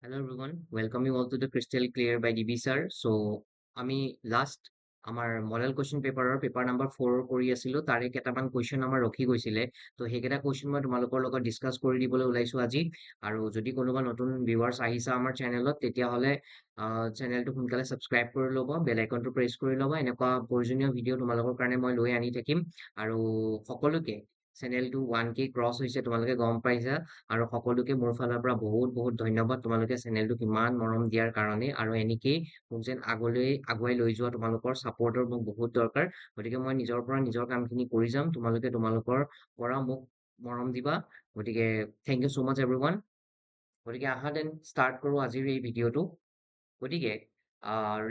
Hello everyone, welcome you all to the Crystal Clear by DB sir. So আমি last আমাৰ model question পেপাৰৰ paper number 4 কৰি আছিলো তাৰে কেইটামান কুৱেশ্যন আমাৰ ৰখি গৈছিলে তো সেইকেইটা কুৱেশ্যন মই তোমালোকৰ লগত ডিছকাছ কৰি দিবলৈ ওলাইছো আজি আৰু যদি কোনোবা নতুন ভিউৱাৰ্ছ আহিছা আমাৰ চেনেলত তেতিয়াহ'লে চেনেলটো সোনকালে ছাবস্ক্ৰাইব কৰি ল'ব বেল আইকনটো প্ৰেছ কৰি ল'ব এনেকুৱা প্ৰয়োজনীয় ভিডিঅ' তোমালোকৰ কাৰণে মই লৈ আনি থাকিম আৰু সকলোকে চেনেলটো 1K ক্ৰছ হৈছে তোমালোকে গম পাইছা আৰু সকলোকে মোৰ ফালৰ পৰা বহুত বহুত ধন্যবাদ তোমালোকে চেনেলটোক ইমান মৰম দিয়াৰ কাৰণে আৰু এনেকেই মোক যেন আগুৱাই লৈ যোৱা তোমালোকৰ ছাপৰ্টৰ মোক বহুত দৰকাৰ গতিকে মই নিজৰ পৰা নিজৰ কামখিনি কৰি যাম তোমালোকে তোমালোকৰ পৰা মোক মৰম দিবা গতিকে thank you so' mass everyone গতিকে আহা দেন ষ্টাৰ্ট কৰোঁ আজিৰ এই ভিডিঅ'টো গতিকে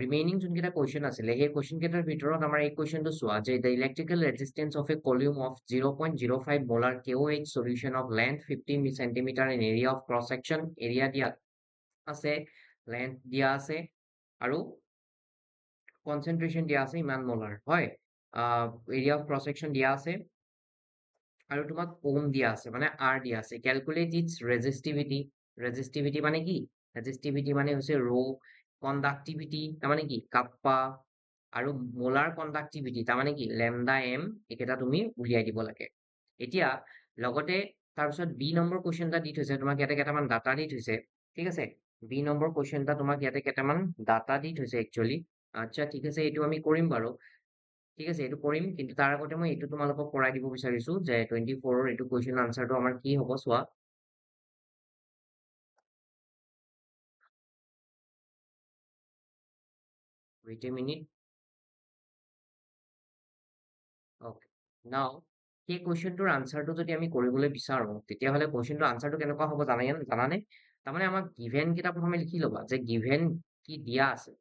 ৰিমেইনিং যোনকেইটা কুৱেশ্যন আছিলে সেই কুৱেশ্যন কেইটাৰ ভিতৰত আমাৰ এই কুৱেশ্যনটো চোৱা যে the electrical resistance of a column of 0.05 molar KOH solution of length 50 centimeter in area of cross section area দিয়া আছে লেন্থ দিয়া আছে আৰু কনচেন্ট্ৰেশন দিয়া আছে ইমান মোলাৰ হয় এৰিয়া অফ ক্ৰছ সেকশন দিয়া আছে আৰু তোমাক ওম দিয়া আছে মানে আৰ দিয়া আছে ক্যালকুলেট ইটস ৰেজিষ্টিভিটি মানে কি ৰেজিষ্টিভিটি মানে হৈছে ৰো কণ্ডাক্টিভিটি তাৰমানে কি কাপ্পা আৰু মোলাৰ কণ্ডাক্টিভিটি তাৰমানে কি লেমডা এম এইকেইটা তুমি উলিয়াই দিব লাগে এতিয়া লগতে তাৰপিছত বি নম্বৰ কুৱেশ্যন এটা দি থৈছে তোমাক ইয়াতে কেইটামান ডাটা দি থৈছে ঠিক আছে বি নম্বৰ কুৱেশ্যন এটা তোমাক ইয়াতে কেইটামান ডাটা দি থৈছে একচুৱেলি আচ্ছা ঠিক আছে এইটো আমি কৰিম বাৰু ঠিক আছে এইটো কৰিম কিন্তু তাৰ আগতে মই এইটো তোমালোকক কৰাই দিব বিচাৰিছো যে 24ৰ এইটো কুৱেশ্যন আনসাৰটো আমাৰ কি হ'ব চোৱা wait a minute okay now সেই কুৱেশ্যনটোৰ আনসাৰটো যদি আমি কৰিবলৈ বিচাৰো তেতিয়াহ'লে কুৱেশ্যনটোৰ আনসাৰটো কেনেকুৱা হ'ব জানানে তাৰমানে আমাক গিভেন কেইটা প্ৰথমে লিখি ল'বা যে গিভেন কি দিয়া আছে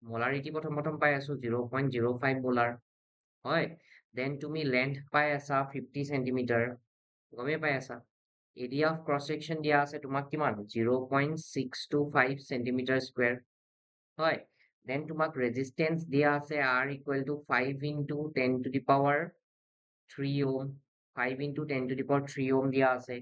মলাৰিটি প্ৰথম পাই আছো 0.05 মোলাৰ হয় দেন তুমি লেন্থ পাই আছা 50 সেন্টিমিটাৰ গমেই পাই আছা এৰিয়া অফ ক্ৰছ সেকশন দিয়া আছে তোমাক কিমান 0.625 সেন্টিমিটাৰ স্কুৱেৰ হয় দেন তোমাক ৰেজিষ্টেন্স দিয়া আছে R equal to 5 into 10 to the power 3 ohm 5 into 10 to the power 3 ohm দিয়া আছে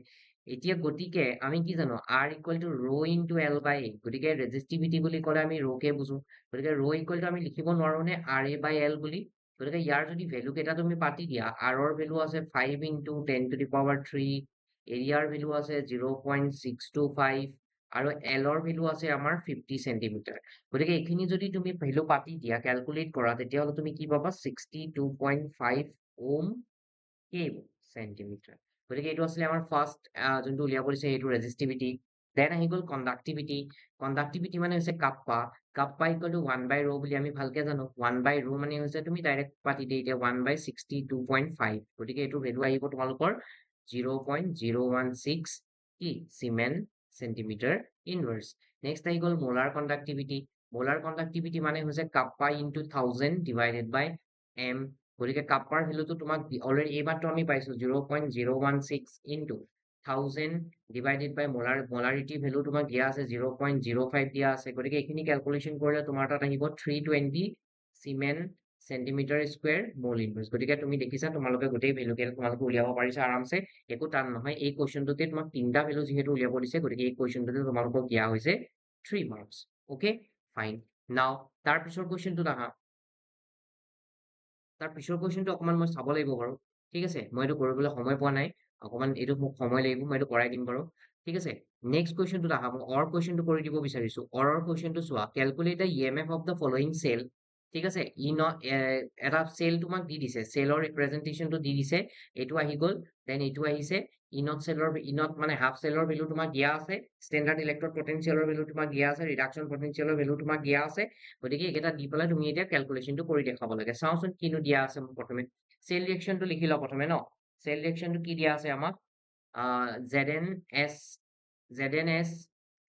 এতিয়া গতিকে আমি কি জানো R equal to rho into L by A গতিকে ৰেজিষ্টিভিটি বুলি ক'লে আমি rho কে বুজো গতিকে rho ইকুৱেল টু আমি লিখিব নোৱাৰো নে RA বাই L বুলি গতিকে ইয়াৰ যদি ভ্যালু কেইটা তুমি পাতি দিয়া R ৰ ভ্যালু আছে 5 ইনটু 10 টু দি পাৱাৰ 3 এৰিয়াৰ ভ্যালু আছে 0.625 আৰু L ৰ ভ্যালু আছে আমাৰ 50 সেন্টিমিটাৰ গতিকে এইখিনি যদি তুমি ভ্যালু পাতি দিয়া ক্যালকুলেট কৰা তেতিয়াহ'লে তুমি কি পাবা 62.5 ওম কেব সেন্টিমিটাৰ গতিকে এইটো আছিলে আমাৰ ফাৰ্স্ট যোনটো উলিয়াব দিছে এইটো ৰেজিষ্টিভিটি দেন আহি গ'ল কণ্ডাক্টিভিটি মানে হৈছে কাপ্পা ইকুৱেল টু 1 বাই ৰো বুলি আমি ভালকে জানো 1 বাই ৰো মানে হৈছে তুমি ডাইৰেক্ট পাতি দিয়া এতিয়া 1 বাই 62.5 গতিকে এইটো ভ্যালু আহিব তোমালোকৰ 0.016 কি চিমেন সেন্টিমিটাৰ ইনভাৰ্স নেক্সট আহি গ'ল মোলাৰ কণ্ডাক্টিভিটি মানে হৈছে কাপ্পা ইনটু 1000 ডিভাইডেড বাই এম গতিকে কাপ্পাৰ ভ্যালুটো তোমাক অলৰেডি এইমাত্ৰ আমি পাইছো 0.016 ইনটু 1000 ডিভাইডেড বাই মোলাৰিটি ভ্যালু তোমাক দিয়া আছে 0.05 দিয়া আছে গতিকে এইখিনি ক্যালকুলেশন কৰিলে তোমাৰ তাত আহিব 320 চিমেন সেন্টিমিটাৰ স্কুৱেৰ মোল ইনভাৰ্স গতিকে তুমি দেখিছা তোমালোকে গোটেই ভ্যালু কেইটা তোমালোকে উলিয়াব পাৰিছা আৰামছে একো টান নহয় এই কুৱেশ্যনটোতে তোমাক তিনটা ভ্যালু যিহেতু উলিয়াব দিছে গতিকে এই কুৱেশ্যনটোতে তোমালোকক দিয়া হৈছে 3 মাৰ্কস ওকে ফাইন নাও তাৰ পিছৰ কুৱেশ্যনটোত আহা তাৰ পিছৰ কুৱেশ্যনটো অকমান মই চাব লাগিব বাৰু ঠিক আছে মই এইটো কৰিবলৈ সময় পোৱা নাই অকমান এইটো মোক সময় লাগিব মই এইটো কৰাই দিম বাৰু ঠিক আছে নেক্সট কুৱেশ্যনটোত আহা মই অৰ কুৱেশ্যনটো কৰি দিব বিচাৰিছো অৰৰ কুৱেশ্যনটো চোৱা calculate the EMF of the following cell ঠিক আছে এটা সেল তোমাক দি দিছে সেলৰ ৰিপ্ৰেজেন্টেশনটো দি দিছে এইটো আহি গ'ল দেন এইটো আহিছে ইনত মানে হাফ সেলৰ ভ্যালু তোমাক দিয়া আছে স্ট্যান্ডাৰ্ড ইলেক্ট্ৰড পটেনশিয়েলৰ ভ্যালু তোমাক দিয়া আছে ৰিডাকশন পটেনশিয়েলৰ ভ্যালু তোমাক দিয়া আছে গতিকে এইকেইটা দি পেলাই তুমি এতিয়া ক্যালকুলেশনটো কৰি দেখাব লাগে চাওচোন কিনো দিয়া আছে মোক প্ৰথমে সেল ৰিঅ্যাকশনটো লিখি লও প্ৰথমে ন সেল ৰিঅ্যাকশনটো কি দিয়া আছে আমাক ZnS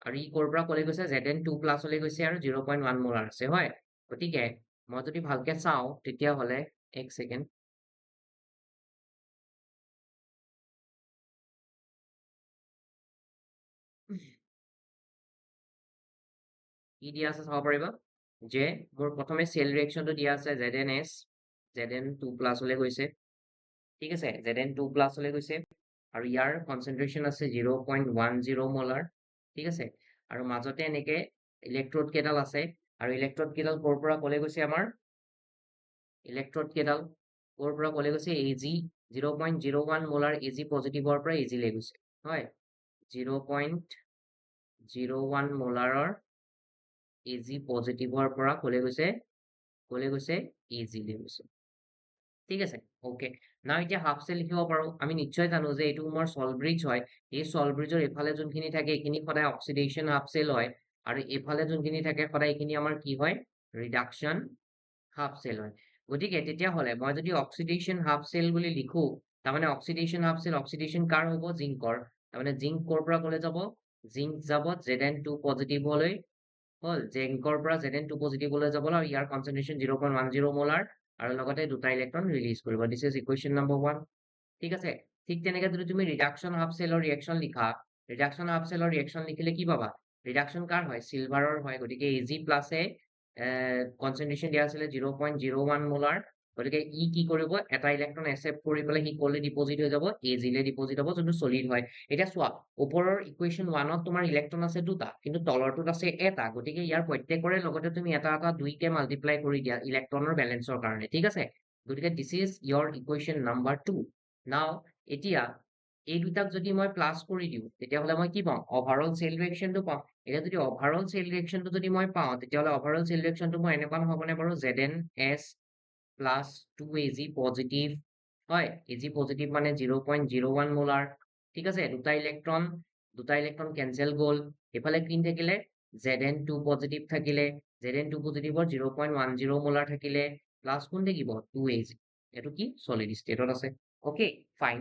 আৰু ই ক'ৰ পৰা ক'লে গৈছে Zn2 প্লাছ লৈ গৈছে আৰু 0.1 মোলাৰ আছে হয় গতিকে মই যদি ভালকে চাও তেতিয়াহ'লে এক সেকেন্ড কি দিয়া আছে চাব পাৰিবা যে মোৰ প্ৰথমে সেল ৰিঅ্যাকশনটো দিয়া আছে ZnS Zn2 প্লাছ লৈ গৈছে ঠিক আছে Zn2 প্লাছ লৈ গৈছে আৰু ইয়াৰ কনচেন্ট্ৰেশন আছে 0.10 মোলাৰ ঠিক আছে আৰু মাজতে এনেকে ইলেক্ট্ৰড কেইডাল আছে আৰু ইলেক্ট্ৰড কেইডাল ক'ৰ পৰা ক'লে গৈছে আমাৰ ইলেক্ট্ৰড কেইডাল ক'ৰ পৰা ক'লে গৈছে Ag 0.01 মোলাৰ Ag পজিটিভৰ পৰা Ag লৈ গৈছে হয় 0.01 মোলাৰৰ Ag পজিটিভৰ পৰা ক'লে গৈছে Ag লৈ গৈছে ঠিক আছে ওকে নাও এতিয়া হাফ সেল লিখিব পাৰো আমি নিশ্চয় জানো যে এইটো মোৰ সল্ট ব্ৰিজ হয় এই সল্ট ব্ৰিজৰ এফালে যোনখিনি থাকে এইখিনি সদায় অক্সিডেশন হাফ সেল হয় আৰু এফালে যোনখিনি থাকে সদায় এইখিনি আমাৰ কি হয় ৰিডাকশন হাফ সেল হয় গতিকে তেতিয়া হলে মই যদি অক্সিডেশন হাফ সেল বুলি লিখো তাৰমানে অক্সিডেশন হাফ সেল অক্সিডেশন কাৰ হ'ব জিংকৰ তাৰমানে জিংক কৰ পৰা ক'লে যাব জিংক যাব Zn2 পজিটিভ হলৈ হল জিংকৰ পৰা Zn2 পজিটিভ হলৈ যাব আৰু ইয়াৰ কনসেন্ট্ৰেশন 0.10 মোলাৰ আৰু লগতে দুটা ইলেক্ট্ৰন ৰিলিজ কৰিব দিস ইজ ইকুৱেশন নম্বৰ 1 ঠিক আছে ঠিক তেনেকৈ যদি তুমি ৰিডাকশন হাফ সেলৰ ৰিঅ্যাকশন লিখা ৰিডাকশন হাফ সেলৰ ৰিঅ্যাকশন লিখিলে কি পাবা ৰিডাকশন কাৰ হয় সিলভাৰৰ হয় গতিকে Ag প্লাসে কনসেন্ট্ৰেশন দিয়া আছিল 0.01 মোলাৰ গতিকে ই কি কৰিব এটা ইলেক্ট্ৰন একসেপ্ট কৰি পেলাই হি ক'লে ডিপোজিট হৈ যাব Ag লে ডিপোজিট হ'ব যোনটো সলিড হয় এটা চোৱা ওপৰৰ ইকুৱেশন 1 ত তোমাৰ ইলেক্ট্ৰন আছে দুটা কিন্তু তলৰটোত আছে এটা গতিকে ইয়াৰ প্ৰত্যেকৰে লগতে তুমি এটা এটা দুইকে মাল্টিপ্লাই কৰি দিয়া ইলেক্ট্ৰনৰ বেলেন্সৰ কাৰণে ঠিক আছে গতিকে দিস ইজ ইয়োৰ ইকুৱেশন নাম্বাৰ 2 নাও এতিয়া এই দুটাক যদি মই প্লাস কৰি দিও তেতিয়া হলে মই কি পাম ওভাৰঅল সেল ৰিঅ্যাকশনটো পাম এটা যদি ওভাৰঅল সেল ৰিঅ্যাকশনটো যদি মই পাও তেতিয়া হলে ওভাৰঅল সেল ৰিঅ্যাকশনটো মই এনেকুৱা নহবনে বাৰু Zns plus 2Ag পজিটিভ হয় Ag পজিটিভ মানে 0.01 মোলাৰ ঠিক আছে দুটা ইলেক্ট্ৰন ক্যান্সেল গ'ল এফালে কিন থাকিলে Zn2 পজিটিভ থাকিলে Zn2 পজিটিভৰ 0.10 মোলাৰ থাকিলে প্লাস কোন থাকিব 2Ag এটো কি সলিড ষ্টেটত আছে ওকে ফাইন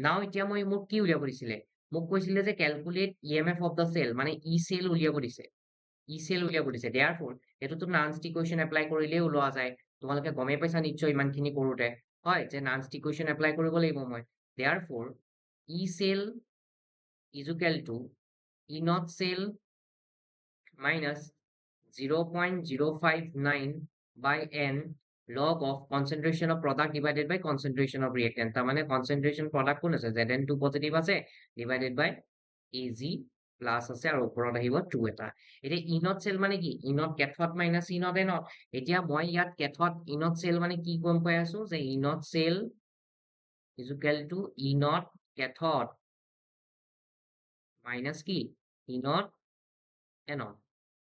নাও এতিয়া মই মোক কি উলিয়াব দিছিলে মোক কৈছিলে যে calculate EMF of the cell মানে ই সেল উলিয়াব দিছে ই সেল উলিয়াব দিছে দেয়াৰফৰ এটোতো নান্স ইকুৱেশন এপ্লাই কৰিলে ওলোৱা যায় তোমালোকে গমে পাইছা নিশ্চয় ইমানখিনি কৰোতে হয় যে নান্স ইকুৱেশন এপ্লাই কৰিব লাগিব মই দেয়াৰফৰ ই cell is equal to E naught cell minus 0.059 by n log of concentration of product divided by concentration of reactant তার মানে concentration product কোন আছে Zn2 পজিটিভ আছে divided by Ag প্লাস আছে আৰু ওপৰত আহিব 2 এটা এটা E naught cell মানে কি E naught cathode minus E naught anode এতিয়া মই ইয়াত cathode E naught cell মানে কি গম পাই আছো যে E naught cell is equal to E naught cathode minus কি ই নট এনড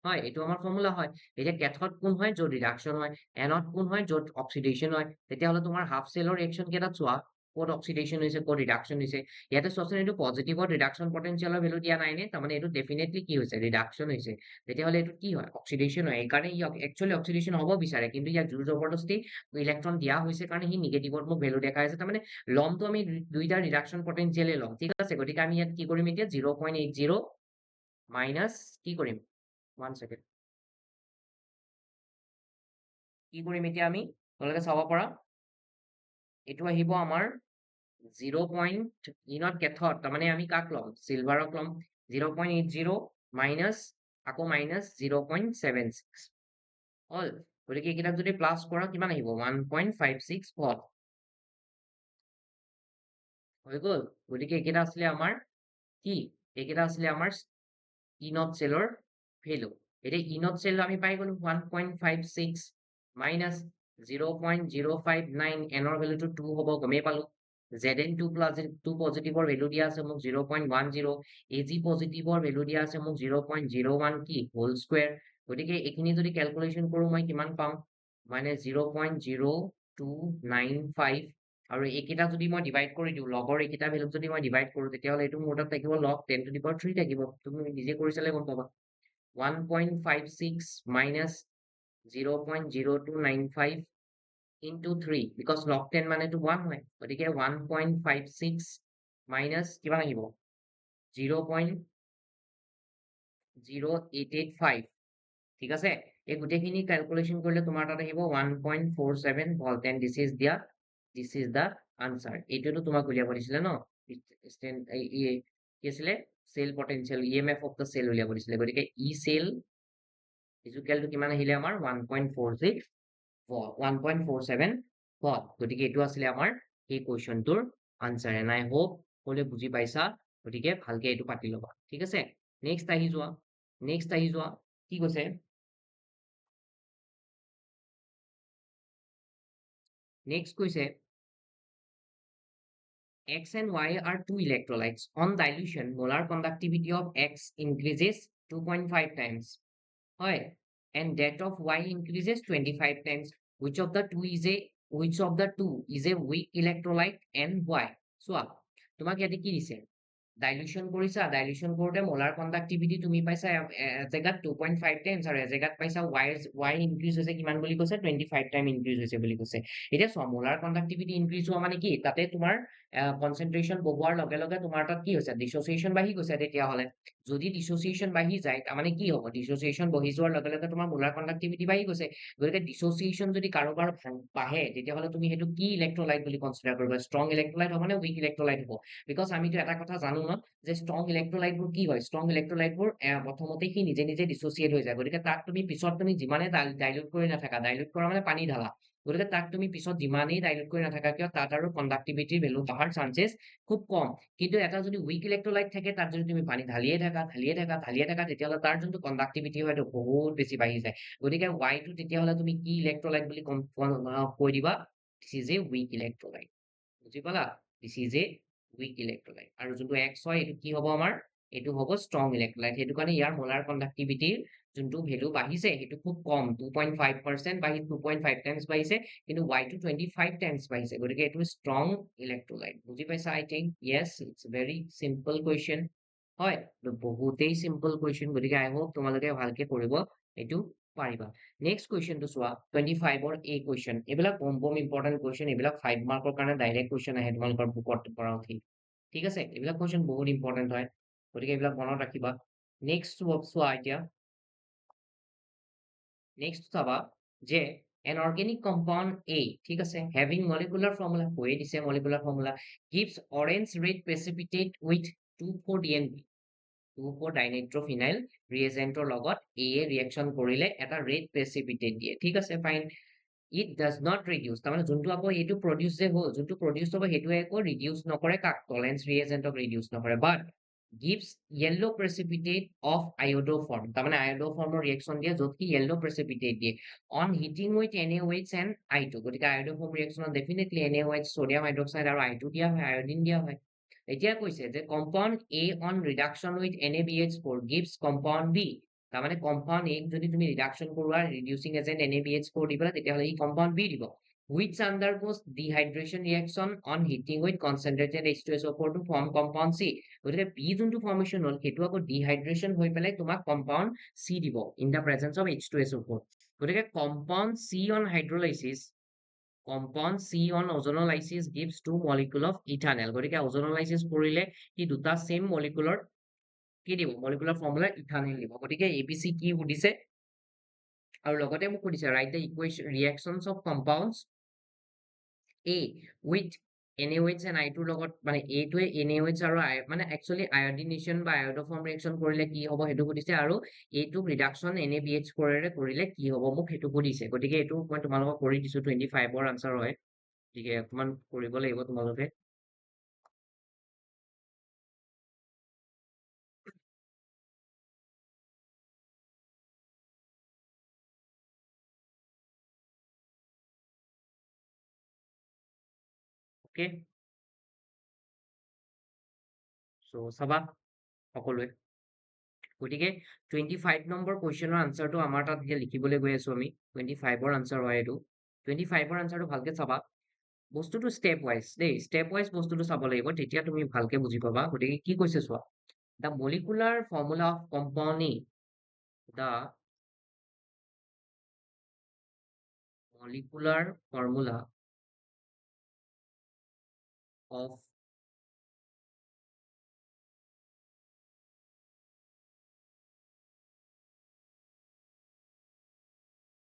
হয় এইটো আমাৰ ফৰ্মুলা হয় এতিয়া ক্যাথড কোন হয় য'ত ৰিডাকশন হয় এনড কোন হয় য'ত অক্সিডেশন হয় তেতিয়াহ'লে তোমাৰ হাফ সেলৰ ৰিঅ্যাকশন কেইটা চোৱা ক'ত অক্সিডেশন হৈছে ক'ত ৰিডাকশন হৈছে ইয়াতে চোৱাচোন এইটো পজিটিভত ৰিডাকশন পটেনশিয়ালৰ ভ্যালু দিয়া নাই নে তাৰমানে এইটো ডেফিনেটলি কি হৈছে ৰিডাকশন হৈছে তেতিয়াহ'লে এইটো কি হয় অক্সিডেশন হয় এইকাৰণে ই একচুয়ালি অক্সিডেশন হ'ব বিচাৰে কিন্তু ইয়াক জোৰ জবৰদস্তি ইলেক্ট্ৰন দিয়া হৈছে কাৰণে হি নিগেটিভত মোক ভ্যালু দেখাই আছে তাৰমানে লমটো আমি দুইটা ৰিডাকশন পটেনশিয়ালে লম ঠিক আছে গতিকে আমি ইয়াত কি কৰিম এতিয়া 0.80 মাইনাস কি কৰিম 1 সেকেন্ড কি কৰিম এতিয়া আমি তোমালোকে চাব পাৰা এটো আহিব আমাৰ 0. ইনত কেথড তাৰমানে আমি কাক লম সিলভাৰক লম 0.80 মাইনাস আকৌ মাইনাস 0.76 হল গতিকে এইকেইটাক যদি প্লাস কৰা কিমান আহিব 1.56 ভোল্ট হৈ গল গতিকে এইকেইটা আসলে আমাৰ কি এইকেইটা আসলে আমাৰ ইনত সেলৰ ভ্যালু এটা ইনত সেল আমি পাই গলো 1.56 মাইনাস 0.059 এনৰ ভ্যালুটো 2 হ'ব গমে পালো Zn2 plus 2 পজিটিভৰ ভ্যালু দিয়া আছে মোক 0.10 Ag পজিটিভৰ ভ্যালু দিয়া আছে মোক 0.01 কি হোল স্কয়াৰ গতিকে এখিনি যদি ক্যালকুলেশন কৰো মই কিমান পাম মানে 0.0295 আৰু এইকেইটা যদি মই ডিভাইড কৰি দিও লগৰ এইকেইটা ভ্যালু যদি মই ডিভাইড কৰো তেতিয়া হলে এইটো মোৰ তাত থাকিব log 10 to the power 3 থাকিব তুমি নিজে কৰি চালে গম পাবা 1.56 minus 0.0295 into 3 because log 10 মানে to 1 হয় গতিকে 1.56 minus কিমান আহিব 0.0885 ঠিক আছে এই গুটেখিনি ক্যালকুলেশন কৰিলে তোমাৰ তাত আহিব 1.47 volt and this is the answer এইটোটো তোমাক উলিয়াব দিছিলে ন কি আছিল cell potential EMF of the cell উলিয়াব দিছিলে গতিকে ই সেল is equal to কিমান আহিলে আমাৰ 1.46 1.47 ভোল্ট গতিকে এটো আছিল আমাৰ এই কোৱেশ্চনটোৰ আনসাৰ এন্ড আই হোপ সকলোৱে বুজি পাইছা গতিকে ভালকে এটো পাতি লবা ঠিক আছে নেক্সট আহি যোৱা নেক্সট আহি যোৱা কি কৈছে নেক্সট কৈছে X and Y are two electrolytes. On dilution, molar conductivity of X increases 2.5 times. Right? And that of Y increases 25 times. Which of the two is a weak electrolyte and why? So, তোমাক ইয়াতে কি দিছে dilution কৰিছা dilution কৰোতে molar conductivity তুমি পাইছা এজেগাত 2.5 times আৰু এজেগাত পাইছা y ইনক্ৰিজ হৈছে কিমান বুলি কৈছে 25 টাইম ইনক্ৰিজ হৈছে বুলি কৈছে এতিয়া চোৱা মোলাৰ কণ্ডাক্টিভিটি ইনক্ৰিজ হোৱা মানে কি তাতে তোমাৰ কনচেন্ট্ৰেচন বঢ়োৱাৰ লগে লগে তোমাৰ তাত কি হৈছে ডিছ'চিয়েশ্যন বাঢ়ি গৈছে তেতিয়াহ'লে যদি ডিছ'চিয়েশ্যন বাঢ়ি যায় তাৰমানে কি হ'ব ডিছ'চিয়েশ্যন বহি যোৱাৰ লগে লগে তোমাৰ মোলাৰ কণ্ডাক্টিভিটি বাঢ়ি গৈছে গতিকে ডিছ'চিয়েশ্যন যদি কাৰোবাৰ বাঢ়ে তেতিয়াহ'লে তুমি সেইটো কি ইলেক্ট্ৰলাইট বুলি কনচিডাৰ কৰিবা ষ্ট্ৰং ইলেক্ট্ৰলাইট হ'ব নে উইক ইলেক্ট্ৰলাইট হ'ব বিকজ আমিতো এটা কথা জানো ন যে ষ্ট্ৰং ইলেক্ট্ৰলাইটবোৰ কি হয় ষ্ট্ৰং ইলেক্ট্ৰলাইটবোৰ প্ৰথমতে সি নিজে নিজে ডিছ'চিয়েট হৈ যায় গতিকে তাক তুমি পিছত তুমি যিমানে ডাইলুট কৰি নাথাকা ডাইলুট কৰা মানে পানী ঢালা গতিকে তাক তুমি পিছত যিমানেই ডাইলুট কৰি নাথাকা কিয় তাত আৰু কণ্ডাক্টিভিটিৰ ভেলু বঢ়াৰ চান্সেছ খুব কম কিন্তু এটা যদি উইক ইলেক্ট্ৰলাইট থাকে তাত যদি তুমি পানী ঢালিয়ে থাকা তেতিয়াহ'লে তাৰ যোনটো কণ্ডাক্টিভিটি হয় সেইটো বহুত বেছি বাঢ়ি যায় গতিকে ৱাইটো তেতিয়াহ'লে তুমি কি ইলেক্ট্ৰলাইট বুলি কৈ দিবা this is a weak electrolyte বুজি পালা this is a weak electrolyte আৰু যোনটো এক্স হয় এইটো কি হ'ব আমাৰ এইটো হ'ব ষ্ট্ৰং ইলেক্ট্ৰলাইট সেইটো কাৰণে ইয়াৰ মোলাৰ কণ্ডাক্টিভিটিৰ যোনটো ভেলু বাঢ়িছে সেইটো খুব কম 2.5% বাঢ়ি 2.5 টাইমছ বাঢ়িছে কিন্তু ৱাইটো 25 টাইমছ বাঢ়িছে গতিকে এইটো ষ্ট্ৰং ইলেক্ট্ৰলাইট বুজি পাইছা I think yes it's very simple question হয় বহুতেই চিম্পল কুৱেশ্যন গতিকে আই হোপ তোমালোকে ভালকে কৰিব এইটো পাৰিবা নেক্সট কুৱেশ্যনটো চোৱা 25ৰ এই কুৱেশ্যন এইবিলাক বম ইম্পৰ্টেণ্ট কুৱেশ্যন এইবিলাক 5 মাৰ্কৰ কাৰণে ডাইৰেক্ট কুৱেশ্যন আহে তোমালোকৰ বুকত পৰা উঠি ঠিক আছে এইবিলাক কুৱেশ্যন বহুত ইম্পৰ্টেণ্ট হয় গতিকে এইবিলাক মনত ৰাখিবা নেক্সট চোৱা এতিয়া নেক্সট চাবা যে an organic compound A ঠিক আছে having molecular formula কৈয়ে দিছে molecular formula gives orange red precipitate with 2,4-DNP 2,4-dinitrophenyl reagentৰ লগত A এ ৰিয়েকশ্যন কৰিলে এটা red precipitate দিয়ে ঠিক আছে fine it does not reduce তাৰমানে যোনটো আকৌ এইটো প্ৰডিউচ যে হ'ল যোনটো প্ৰডিউচ হ'ব সেইটোৱে আকৌ ৰিডিউচ নকৰে কাক টলেন্স ৰিয়েজেণ্টক ৰিডিউচ নকৰে বাট gives yellow precipitate of iodoform তাৰমানে iodoforমৰ ৰিয়েকশ্যন দিয়ে য'ত কি yellow precipitate দিয়ে on heating with NaOH and I2 গতিকে iodoform ৰিয়েকশ্যনত ডেফিনেটলি NaOH sodium hydroxide আৰু I2 দিয়া হয় আয়োডিন দিয়া হয় এতিয়া কৈছে যে compound A on reduction with NaBH4 gives compound B তাৰমানে compound A যদি তুমি reduction কৰোৱা reducing agent NaBH4 দি পেলাই তেতিয়াহ'লে ই compound B দিব which undergoes dehydration reaction on heating with concentrated H2SO4 to form compound C গতিকে B যোনটো formation হ'ল সেইটো আকৌ ডিহাইড্ৰেশ্যন হৈ পেলাই তোমাক কম্পাউণ্ড C দিব in the presence of H2SO4 গতিকে compound C on hydrolysis compound C on ozonolysis gives two molecule of ethanol গতিকে ozonolysis কৰিলে কি দুটা সেম মলিকুলৰ কি দিব মলিকুলাৰ ফৰ্মুলা ইথানল দিব গতিকে ABC কি সুধিছে আৰু লগতে মোক সুধিছে right the equation reactions of compounds A with NaOH and I2 লগত মানে এইটোৱে NaOH আৰু মানে একচুৱেলি আয়োডিনেশ্যন বা আয়োডোফৰ্ম ৰিয়েকশ্যন কৰিলে কি হ'ব সেইটো সুধিছে আৰু এইটো ৰিডাকশ্যন NaBH4 কৰিলে কি হ'ব মোক সেইটো সুধিছে গতিকে এইটো মই তোমালোকক কৰি দিছো 25ৰ আনসাৰ হয় গতিকে অকমান কৰিব লাগিব তোমালোকে অ'কে চ' চাবা সকলোৱে গতিকে 25 নম্বৰ কুৱেশ্যনৰ আনচাৰটো আমাৰ তাত এতিয়া লিখিবলৈ গৈ আছো আমি 25ৰ আনচাৰ হয় এইটো 25ৰ আনচাৰটো ভালকে চাবা বস্তুটো ষ্টেপ ৱাইজ দেই ষ্টেপ ৱাইজ বস্তুটো চাব লাগিব তেতিয়া তুমি ভালকে বুজি পাবা গতিকে কি কৈছে চোৱা the molecular formula of compound A the molecular formula of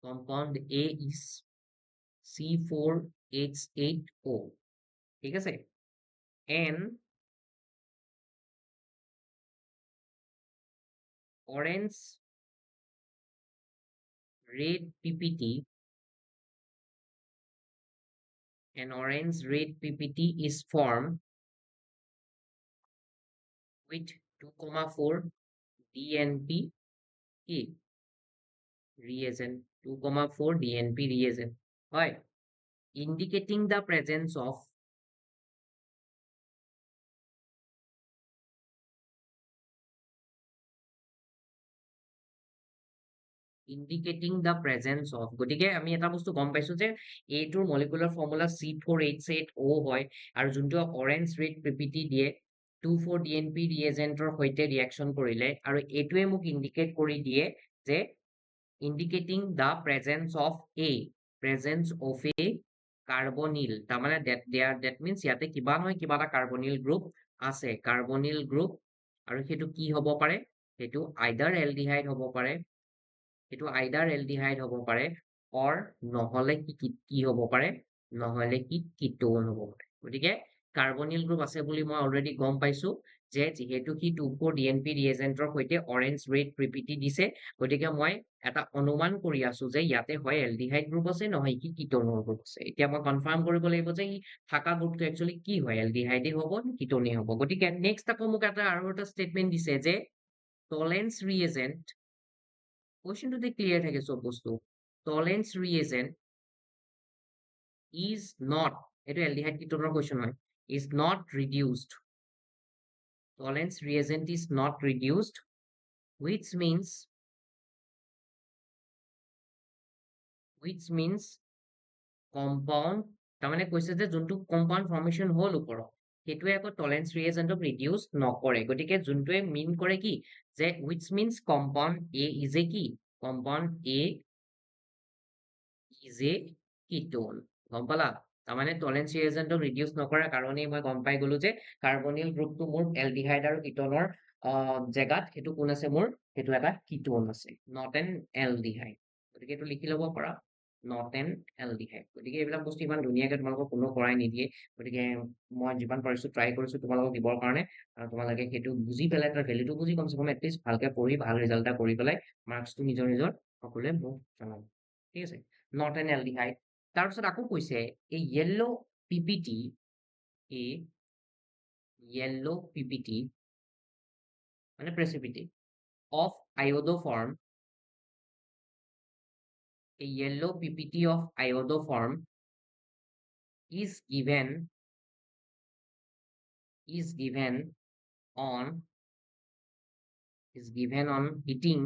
compound A is C4H8O ঠিক আছে and orange red PPT is formed with 2,4 DNP কি reagent 2,4 DNP reagent হয় indicating the presence of indicating the presence of গতিকে আমি এটা বস্তু গম পাইছো যে এইটোৰ মলিকুলাৰ ফৰ্মুলা C4H8O হয় আৰু যোনটো অৰেঞ্জ ৰেড পিপিটি দিয়ে 24 DNP ৰিএজেন্টৰ সৈতে ৰিএকচন কৰিলে আৰু এইটোৱে মোক ইন্ডিকেট কৰি দিয়ে যে indicating the presence of a carbonyl তাৰমানে that means ইয়াতে কিবা নহয় কিবা এটা কাৰ্বনিল গ্ৰুপ আছে কাৰ্বনিল গ্ৰুপ আৰু সেইটো কি হ'ব পাৰে সেইটো আইদাৰ এলডিহাইড হ'ব পাৰে সেইটো আইদাৰ এলডিহাইড হ'ব পাৰে অৰ নহলে কি হ'ব পাৰে নহলে কি কিটোন হ'ব পাৰে গতিকে কাৰ্বনিল গ্ৰুপ আছে বুলি মই অলৰেডি গম পাইছো যে যেহেতু কি 24 ডিএনপি ৰিএজেন্টৰ সৈতে অৰেঞ্জ ৰেড প্ৰিপিটি দিছে গতিকে মই এটা অনুমান কৰি আছো যে ইয়াতে হয় এলডিহাইড গ্ৰুপ আছে নহয় কি কিটোনৰ গ্ৰুপ আছে এতিয়া মই কনফাৰ্ম কৰিব লাগিব যে ই থাকা গ্ৰুপটো একচুয়ালি কি হয় এলডিহাইডে হ'ব নে কিটোনে হ'ব গতিকে নেক্সট আকৌ মোক এটা আৰু এটা ষ্টেটমেন্ট দিছে যে টলেন্স ৰিএজেন্ট কোৱেশ্চনটোতে ক্লিয়াৰ থাকে চব বস্তু টলেন্স ৰিএজেন্ট is not এইটো এলডিহাইড কিটোনৰ কোৱেশ্চন হয় is not reduced Tollens reagent is not reduced which means compound তাৰমানে কৈছে যে যোনটো compound formation হ'ল ওপৰত সেইটোৱে আকৌ টলেন্স ৰিএজেন্টক ৰিডিউস নকৰে গতিকে যোনটোৱে মিন কৰে কি যে which means compound A is a কি compound A is a ketone গম পালা তাৰমানে টলেন্স ৰিএজেন্টক ৰিডিউস নকৰাৰ কাৰণেই মই গম পাই গলো যে কাৰ্বনিল গ্ৰুপটো মোৰ এলডিহাইড আৰু কিটোনৰ জেগাত সেইটো কোন আছে মোৰ সেইটো এটা কিটোন আছে নট এন এলডিহাইড গতিকে এইটো লিখি ল'ব পাৰা নট এন এলডিহাইড গতিকে এইবিলাক বস্তু ইমান ধুনীয়াকে তোমালোকক কোনো কৰাই নিদিয়ে গতিকে মই যিমান পাৰিছো ট্ৰাই কৰিছো তোমালোকক দিবৰ কাৰণে আৰু তোমালোকে সেইটো বুজি পেলাই তাৰ ভেলুটো বুজি কমচে কম এটলিষ্ট ভালকে পঢ়ি ভাল ৰিজাল্ট এটা কৰি পেলাই মাৰ্কছটো নিজৰ নিজৰ সকলোৱে মোক জনাব ঠিক আছে not an aldehyde তাৰপিছত আকৌ কৈছে a a yellow ppt মানে precipitate of iodoform a yellow ppt of iodoform is given on heating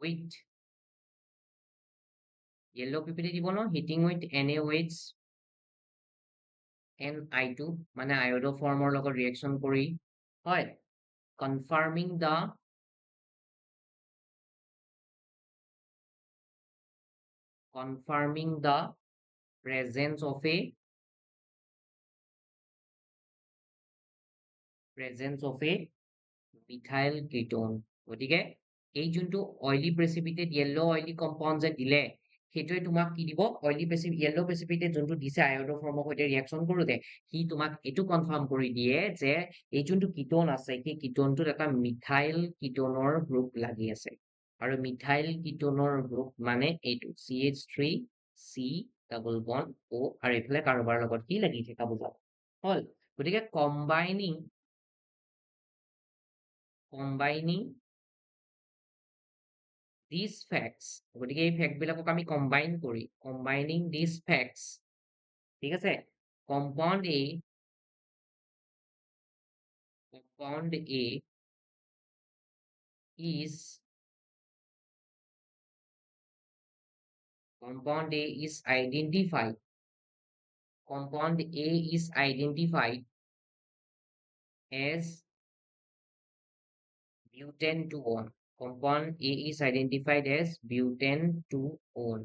with yellow ppt দিব ন heating with NaOH Ni2 মানে আয়োডোফৰ্মৰ লগত ৰিএকচন কৰি হয় confirming the presence of a methyl ketone গতিকে এই যোনটো oily প্ৰেচিপিটেড yellow oily compound যে দিলে সেইটোৱে তোমাক কি দিব অইলি য়েল্লো প্ৰেচিপিটেড যোনটো দিছে আয়োডোফৰ্মৰ সৈতে ৰিএকচন কৰোতে সি তোমাক এইটো কনফাৰ্ম কৰি দিয়ে যে এই যোনটো কিটোন আছে সেই কিটোনটোত এটা মিথাইল কিটোনৰ গ্ৰুপ লাগি আছে আৰু মিথাইল কিটোনৰ গ্ৰুপ মানে এইটো CH3C ডাবল বন্ড O আৰু এইফালে কাৰোবাৰ লগত কি লাগি থকা বুজাব হ'ল গতিকে কম্বাইনিং these facts গতিকে এই ফ্যাক্ট বিলাকক আমি কম্বাইন কৰি combining these facts ঠিক আছে compound A is identified as butane 2-on compound A is identified as butane 2-on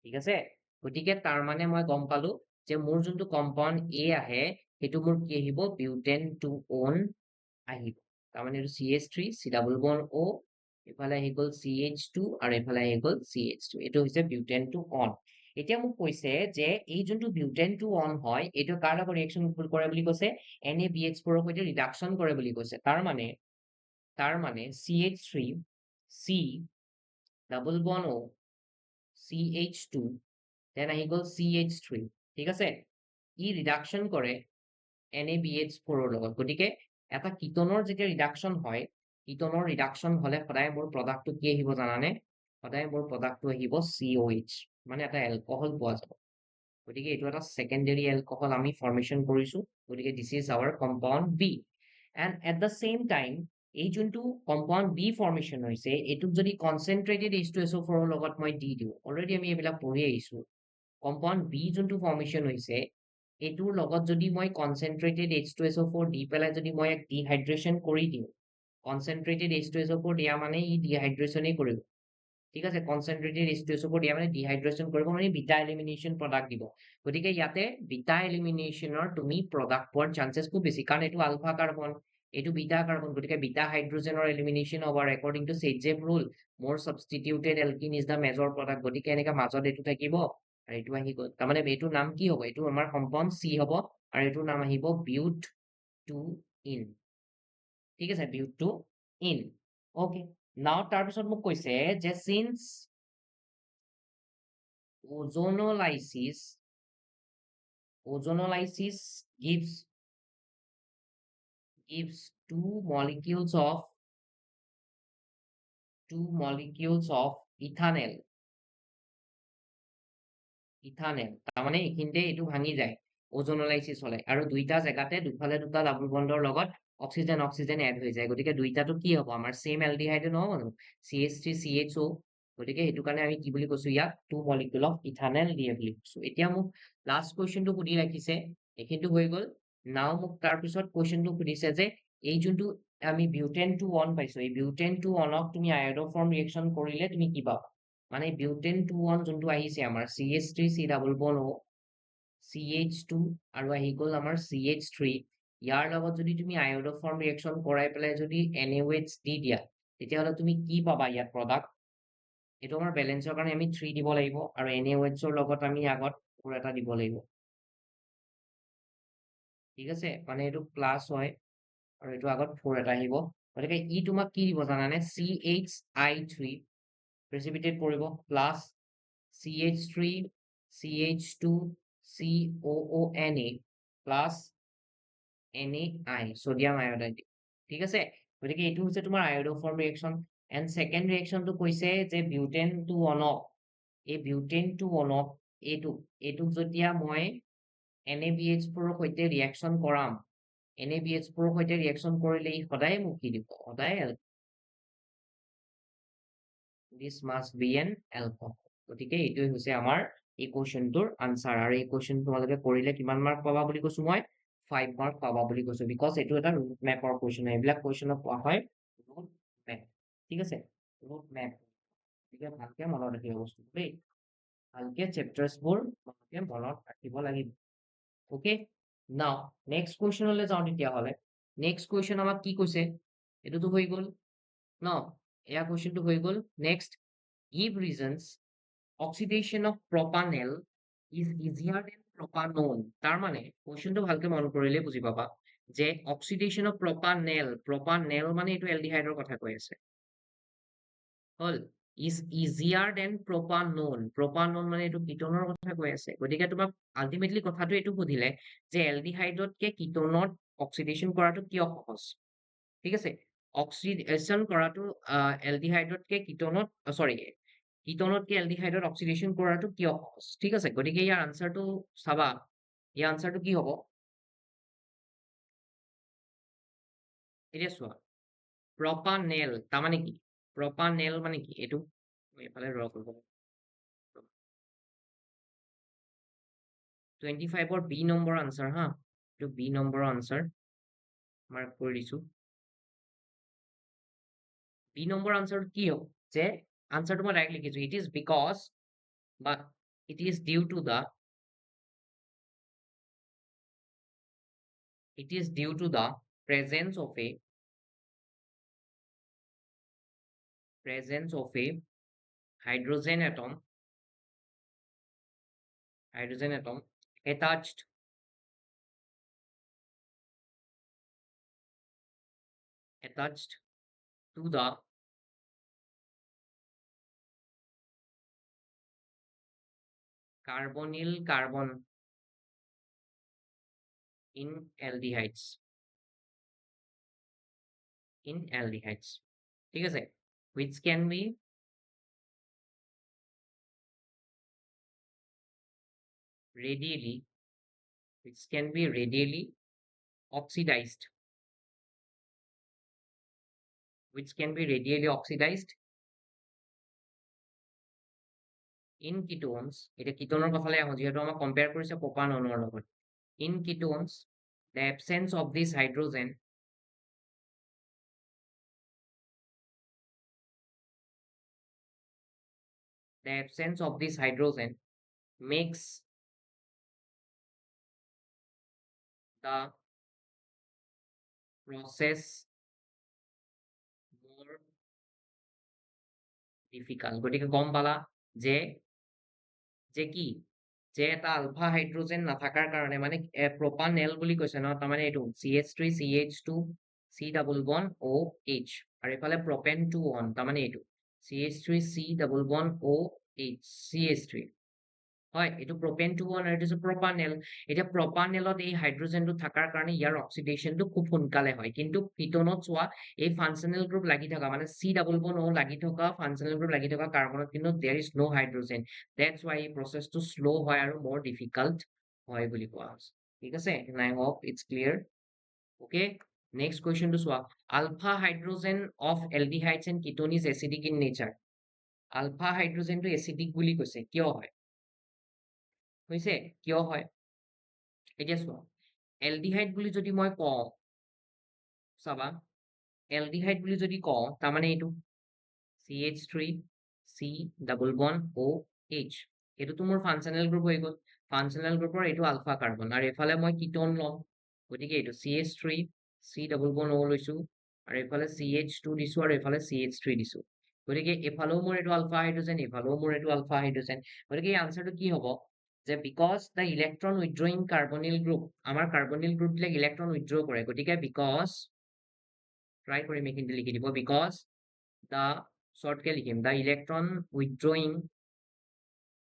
ঠিক আছে গতিকে তাৰ মানে মই গম পালো যে মোৰ যোনটো কম্পাউণ্ড A আহে সেইটো মোৰ কি আহিব বিউটেন 2-on আহিব তাৰ মানে এইটো CH3 C double bond O এফালে আহি গ'ল CH2 আৰু এফালে আহি গ'ল CH2 এইটো হৈছে বিউটেন 2-on এতিয়া মোক কৈছে যে এই যোনটো বিউটেন 2-on হয় এইটো কাৰ লগত ৰিএকচন কৰে বুলি কৈছে NaBH4 ৰ সৈতে ৰিডাকচন কৰে বুলি কৈছে তাৰ মানে CH3 C double bond O CH2 then আহি গ'ল CH3 ঠিক আছে ই ৰিডাকচন কৰে NaBH4 ৰ লগত গতিকে এটা কিটোনৰ যেতিয়া ৰিডাকচন হয় কিটনৰ ৰিডাকশ্যন হলে সদায় মোৰ প্ৰডাক্টটো কি আহিব জানানে? সদায় মোৰ প্ৰডাক্টটো আহিব COH, মানে এটা এলকহল পোৱা যাব। গতিকে এইটো এটা সেকেন্ডাৰী এলকহল আমি ফৰ্মেশ্যন কৰিছো। গতিকে this is our compound B. And at the same time এই যোনটো কম্পাউণ্ড বি ফৰ্মেশ্যন হৈছে, এইটোক যদি কনচেনট্ৰেটেড H2SO4 ৰ লগত মই দি দিওঁ, অলৰেডি আমি এইবিলাক পঢ়ি আহিছো, কম্পাউণ্ড বি যোনটো ফৰ্মেশ্যন হৈছে এইটোৰ লগত যদি মই কনচেনট্ৰেটেড H2SO4 দি পেলাই যদি মই এক ডিহাইড্ৰেশ্যন কৰি দিওঁ, কনচেনট্ৰেটেড H2SO4 দিয়া মানে ই ডিহাইড্ৰেশ্যনেই কৰিব। ঠিক আছে, কনচেনট্ৰেটেড H2SO4 দিয়া মানে ডিহাইড্ৰেশ্যন কৰিব, মানে বিটা এলিমিনেশ্যন প্ৰডাক্ট দিব। গতিকে ইয়াতে বিটা এলিমিনেশ্যনৰ তুমি প্ৰডাক্ট পোৱাৰ চান্সেছ খুব বেছি, কাৰণ এইটো আলফা কাৰ্বন, এইটো বিটা কাৰ্বন, গতিকে বিটা হাইড্ৰজেনৰ এলিমিনেশ্যন হ'ব। আৰু একৰ্ডিং টু চেইজেভ rule, more substituted alkene is the major product. গতিকে এনেকে মাজত এইটো থাকিব আৰু এইটো আহি গ'ল। তাৰমানে এইটোৰ নাম কি হ'ব? এইটো আমাৰ কম্পাউণ্ড চি হ'ব, আৰু এইটোৰ নাম আহিব বিউট 2 ইন। ঠিক আছে, বিউট 2 ইন। অকে, নাও তাৰপিছত মোক কৈছে যে since ozonolysis gives two molecules of ethanol, তাৰমানে এইখিনিতে এইটো ভাঙি যায় ওজোনোলাইসিস হলে, আৰু দুইটা জেগাতে দুফালে দুটা ডাবল বন্ডৰ লগত অক্সিজেন এড হৈ যায়। গতিকে দুইটাটো কি হ'ব? আমাৰ সেম এলডিহাইডে নহ'ব জানো? CH3CHO। গতিকে সেইটো কাৰণে আমি কি বুলি কৈছো? ইয়াক টু মলিকিউল অফ ইথানেল দিয়ে বুলি কৈছো। এতিয়া মোক লাষ্ট কুৱেশ্যনটো সুধি ৰাখিছে, এইখিনিটো হৈ গ'ল। নাও মোক তাৰপিছত কুৱেশ্যনটো সুধিছে যে এই যোনটো আমি বিউটেন টু ওৱান পাইছো, এই বিউটেন টু ওৱানক তুমি আয়ডোফৰ্ম ৰিয়েকশ্যন কৰিলে তুমি কি পাবা? মানে বিউটেন টু ওৱান যোনটো আহিছে আমাৰ CH3C double bond O, CH2 আৰু আহি গ'ল আমাৰ CH3, ইয়াৰ লগত যদি তুমি আয়ডোফৰ্ম ৰিয়েকশ্যন কৰাই পেলাই যদি NaOH দি দিয়া, তেতিয়াহ'লে তুমি কি পাবা ইয়াত প্ৰডাক্ট? এইটো আমাৰ বেলেঞ্চৰ কাৰণে আমি 3 দিব লাগিব, আৰু NaOH ৰ লগত আমি আগত 4 এটা দিব লাগিব। ঠিক আছে, মানে এইটো প্লাছ হয় আৰু এইটো আগত 4 এটা আহিব। গতিকে ই তোমাক কি দিব জানানে? CHI3 প্ৰেচিপিটেট পৰিব, plus CH3 CH2 COONA plus NaI, sodium iodide. ঠিক আছে, গতিকে এইটো হৈছে তোমাৰ আয়োডোফৰ্ম ৰিয়েকশ্যন। এণ্ড ছেকেণ্ড ৰিয়েকশ্যনটো কৈছে যে বিউটেন টু ওৱানক, এই বিউটেন টু ওৱানক এইটোক যেতিয়া মই NaBH4 ৰ সৈতে ৰিয়েকশ্যন কৰাম, NaBH4 ৰ সৈতে ৰিয়েকশ্যন কৰিলে ই সদায় মোক কি দিব? সদায় this must be an alcohol. গতিকে এইটোৱে হৈছে আমাৰ এই কুৱেশ্যনটোৰ আনসাৰ। আৰু এই কুৱেশ্যন তোমালোকে কৰিলে কিমান মাৰ্ক পাবা বুলি কৈছো মই? 5 মাৰ্ক পাবা বুলি কৈছো, বিকজ এইটো এটা ৰুট মেপৰ কুৱেশ্যন। এইবিলাক কুৱেশ্যনক কোৱা হয় ৰুট মেপ। ঠিক আছে, ৰুট মেপ। গতিকে ভালকে মনত ৰাখিব বস্তুটো দেই, ভালকে চেপ্টাৰ্ছবোৰ ভালকে মনত ৰাখিব লাগিব। অকে, নাও নেক্সট কুৱেশ্যনলৈ যাওঁ তেতিয়াহ'লে। নেক্সট কুৱেশ্যন আমাক কি কৈছে? এইটোতো হৈ গ'ল ন, এয়া কুৱেশ্যনটো হৈ গ'ল। Next, give reasons oxidation of propanol is easier than propanone. তাৰ মানে কুৱেশ্যনটো ভালকে মন কৰিলে বুজি পাবা যে অক্সিডেশ্যন অফ প্ৰপানেল মানে এইটো এলডিহাইডৰ কথা কৈ আছে। হল, is easier than propanone মানে এইটো কিটনৰ কথা কৈ আছে। গতিকে তোমাক আল্টিমেটলি কথাটো এইটো সুধিলে যে এলডিহাইডতকে কিটনত অক্সিডেশ্যন কৰাটো কিয় সহজ? ঠিক আছে, অক্সিডেশ্যন কৰাটো এলডিহাইডতকে কিটনত, চৰি কিটনতকে এলডিহাইডত অক্সিডেশ্যন কৰাটো কিয় সহজ? ঠিক আছে, গতিকে ইয়াৰ আনসাৰটো চাবা, ইয়াৰ আনসাৰটো কি হ'ব? এতিয়া চোৱা, প্ৰপানেল তাৰমানে কি? প্ৰপানেল মানে কি? এইটো এইফালে ড্ৰ কৰিব লাগিব। 25ৰ বি নম্বৰ আনসাৰ হা, এইটো বি নম্বৰৰ আনসাৰ মাৰ্ক কৰি দিছো। বি নম্বৰ আনসাৰ কি হ'ব? যে আনসাৰটো মই ডাইৰেক্ট লিখিছো, ইট ইজ বিকজ বা it is due to the presence of a hydrogen atom attached to the carbonyl carbon in aldehydes. in aldehydes. ঠিক আছে, which can be radially oxidized, which can be radially oxidized in ketones. এটা কিটোনৰ কথালে আহো, যিহেতু আমাক compare কৰিছে প্ৰপাননৰ লগত। In ketones, the absence of this hydrogen makes the process more difficult. গতিকে গম পালা যে যে কি যে এটা আলফা হাইড্ৰোজেন নাথাকাৰ কাৰণে মানে প্ৰপানেল বুলি কৈছে ন, তাৰমানে এইটো CH3 CH2 C ডাবল বন OH আৰু এইফালে প্ৰপেন 2 তাৰমানে এইটো CH3 C ডাবল বন OH CH3 হয়, এইটো প্ৰপেন 2 আৰু এইটো প্ৰপানেল। এতিয়া প্ৰপানেলত এই হাইড্ৰোজেনটো থাকাৰ কাৰণে ইয়াৰ অক্সিডেশনটো খুব সোনকালে হয়, কিন্তু কিটোনত চোৱা এই ফাংশনাল গ্ৰুপ লাগি থকা মানে C ডাবল বন O লাগি থকা ফাংশনাল গ্ৰুপ লাগি থকা কাৰ্বনত কিন্তু there is no hydrogen, that's why এই প্ৰসেসটো স্লো হয় আৰু more difficult হয় বুলি কোৱা হৈছে। ঠিক আছে, and I hope it's clear. Okay, next question to চোৱা, alpha hydrogen of aldehydes and ketone is acidic in nature. alpha hydrogen to acidic বুলি কৈছে, কিয় হয় হৈছে, কিয় হয়? এতিয়া চোৱা, এলডিহাইড বুলি যদি মই কওঁ, চাবা এলডিহাইড বুলি যদি কওঁ, তাৰমানে এইটো CH3 C ডাবল বন OH, এইটোতো মোৰ ফাংশনাল গ্ৰুপ হৈ গ'ল। ফাংশনাল গ্ৰুপৰ এইটো আলফা কাৰ্বন আৰু এইফালে মই কিটোন ল'ম, গতিকে এইটো CH3 C ডাবল বন O লৈছো আৰু এইফালে CH2 দিছো আৰু এইফালে CH3 দিছো, গতিকে এইফালেও মোৰ এইটো আলফা হাইড্ৰোজেন, এইফালেও মোৰ এইটো আলফা হাইড্ৰোজেন। গতিকে এই আনসাৰটো কি হ'ব যে বিকজ দ্য ইলেক্ট্ৰন উইথড্ৰয়িং কাৰ্বনিল গ্ৰুপ, আমাৰ কাৰ্বনিল গ্ৰুপ বিলাক ইলেক্ট্ৰন উইথড্ৰ কৰে, গতিকে বিকজ ট্ৰাই কৰিম এইখিনিতে লিখি দিব, বিকজ দ্য শৰ্টকে লিখিম, the electron withdrawing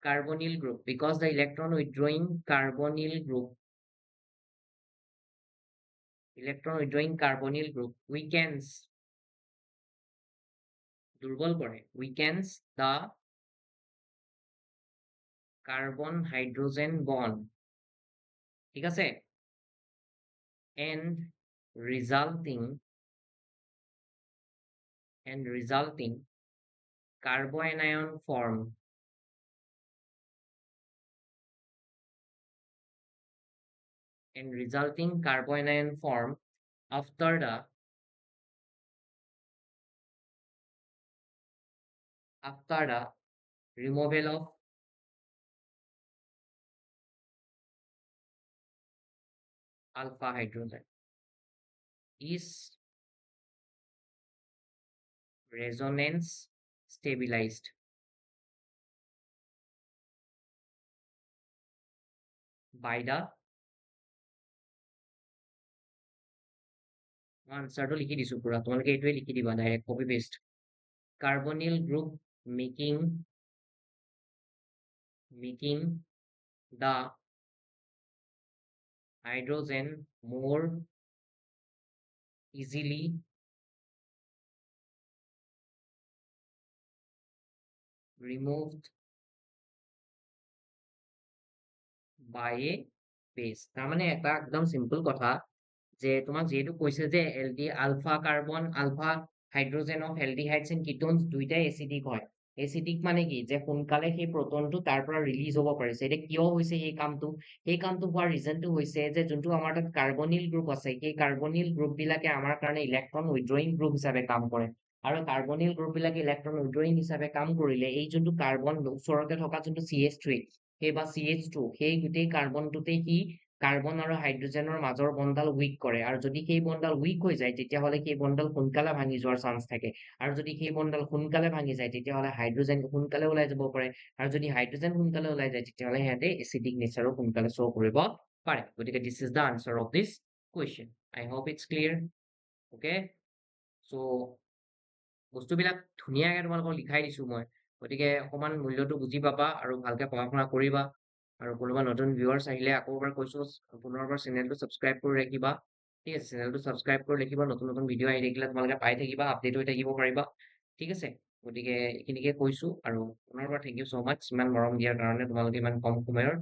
carbonyl group, because the electron withdrawing carbonyl group weakens, দুৰ্বল কৰে, weakens the carbon hydrogen bond, ঠিক আছে, and resulting carboanion form, after the removal of alpha hydrogen is resonance stabilized by the, আনসাৰটো লিখি দিছো পুৰা, তোমালোকে এইটোৱে লিখি দিবা direct copy paste, carbonyl group making the hydrogen more easily removed by a base। তাৰমানে এটা একদম সিম্পল কথা যে তোমাক যেহেতু কৈছে যে এলডি alpha carbon alpha hydrogen of aldehydes and ketones দুইটাই এসিডিক হয়, এসিডিক মানে কি যে সোনকালে সেই প্ৰটনটো তাৰ পৰা ৰিলিজ হ'ব পাৰিছে। এতিয়া কিয় হৈছে সেই কামটো হোৱাৰ ৰিজনটো হৈছে যে যোনটো আমাৰ তাত কাৰ্বনিল গ্ৰুপ আছে, সেই কাৰ্বনিল গ্ৰুপ বিলাকে আমাৰ কাৰণে ইলেক্ট্ৰন উইথড্ৰয়িং গ্ৰুপ হিচাপে কাম কৰে, আৰু কাৰ্বনিল গ্ৰুপ বিলাকে ইলেক্ট্ৰন উইথড্ৰয়িং হিচাপে কাম কৰিলে এই যোনটো কাৰ্বন ওচৰতে থকা যোনটো CH3 সেই বা CH2 সেই গোটেই কাৰ্বনটোতে কি কাৰ্বন আৰু হাইড্ৰোজেনৰ মাজৰ বন্ডাল উইক কৰে, আৰু যদি সেই বন্ডাল উইক হৈ যায় তেতিয়াহ'লে সেই বন্ডাল সোনকালে ভাঙি যোৱাৰ চান্স থাকে, আৰু যদি সেই বন্ডাল সোনকালে ভাঙি যায় তেতিয়াহ'লে হাইড্ৰোজেন সোনকালে ওলাই যাব পাৰে, আৰু যদি হাইড্ৰোজেন সোনকালে ওলাই যায় তেতিয়াহ'লে সিহঁতে এচিডিক নেচাৰো সোনকালে শ্ব' কৰিব পাৰে। গতিকে this is the answer of this question. I hope it's clear. Okay, so' বস্তুবিলাক ধুনীয়াকে তোমালোকক লিখাই দিছো মই, গতিকে অকমান মূল্যটো বুজি পাবা আৰু ভালকে পঢ়া শুনা কৰিবা, আৰু কোনোবা নতুন ভিউৱাৰ্ছ আহিলে আকৌ এবাৰ কৈছো পুনৰবাৰ চেনেলটো ছাবস্ক্ৰাইব কৰি ৰাখিবা। ঠিক আছে, চেনেলটো ছাবস্ক্ৰাইব কৰি ৰাখিবা, নতুন নতুন ভিডিঅ' আহি থাকিলে তোমালোকে পাই থাকিবা, আপডেট হৈ থাকিব পাৰিবা। ঠিক আছে, গতিকে এইখিনিকে কৈছো, আৰু পুনৰবাৰ থেংক ইউ ছ' মাছ ইমান মৰম দিয়াৰ কাৰণে, তোমালোকে ইমান কম সময়ৰ।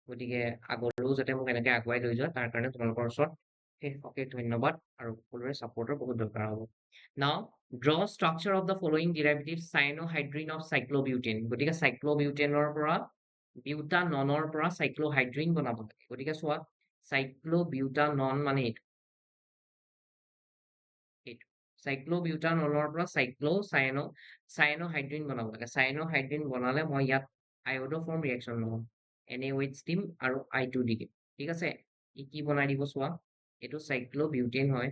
গতিকে আগলৈও যাতে মোক এনেকে আগুৱাই লৈ যোৱা, তাৰ কাৰণে তোমালোকৰ ওচৰত শেষ অশেষ ধন্যবাদ, আৰু সকলোৰে ছাপোৰ্টৰ বহুত দৰকাৰ হ'ব। Now draw structure of the following derivative cyanohydrin of cyclobutane. গতিকে চাইক্লোবিউটেনৰ পৰা বিউটাননৰ পৰা চাইক্লোহাইড্ৰিন বনাব লাগে। গতিকে চোৱা, চাইক্লোবিউটানন মানে এইটো চাইক্লোবিউটাননৰ পৰা চাইনোহাইড্ৰিন বনাব লাগে। চাইনোহাইড্ৰিন বনালে মই ইয়াত আয়ডোফৰ্ম ৰিয়েকশ্যন ল'ম, NaOH দিম আৰু I2 দি দিম। ঠিক আছে, ই কি বনাই দিব চোৱা, এইটো চাইক্লোবিউটেন হয়,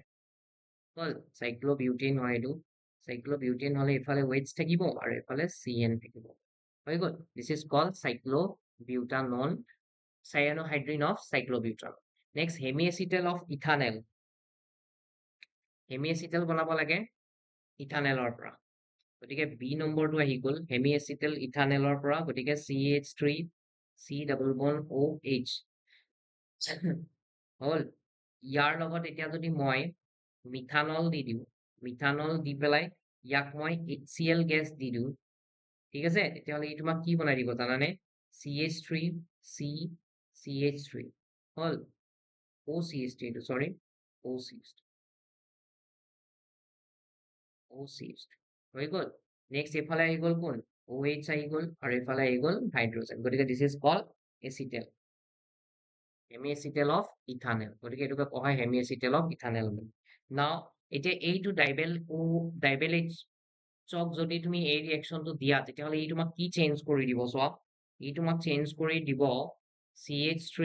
হ'ল চাইক্লোবিউটেন হয় এইটো। চাইক্লোবিউটেন হ'লে এইফালে OH থাকিব আৰু এইফালে CN থাকিব, হৈ গ'ল। This is called cyclobutanone, cyanohydrin of cyclobutane. Next, hemiacetal of ethanal. Hemiacetal বনাব লাগে ইথানেলৰ পৰা। গতিকে বি নম্বৰটো আহি গ'ল হেমিএচিটেল ইথানেলৰ পৰা। গতিকে CH3 C double bond OH হ'ল। ইয়াৰ লগত এতিয়া যদি মই মিথানল দি দিওঁ, মিথানল দি পেলাই ইয়াক মই HCl গেছ দি দিওঁ, ঠিক আছে, তেতিয়াহ'লে ই তোমাক কি বনাই দিব জানানে? CH3 C CH3 হ'ল, OCH3 এইটো, চৰি, OCH3 OCH3 হৈ গ'ল। নেক্সট এইফালে আহি গ'ল কোন? OH আহি গ'ল, আৰু এইফালে আহি গ'ল হাইড্ৰজেন। গতিকে this is called acetal, hemiacetal of ethanal. গতিকে এইটোকে কোৱা হয় হেমিএচিটেল অফ ইথানেল। নাও এতিয়া এইটো ডাইবেল এইচক যদি তুমি এই ৰিয়েকশ্যনটো দিয়া, তেতিয়াহ'লে ই তোমাক কি চেঞ্জ কৰি দিব চোৱা, ই তোমাক চেঞ্জ কৰি দিব CH3,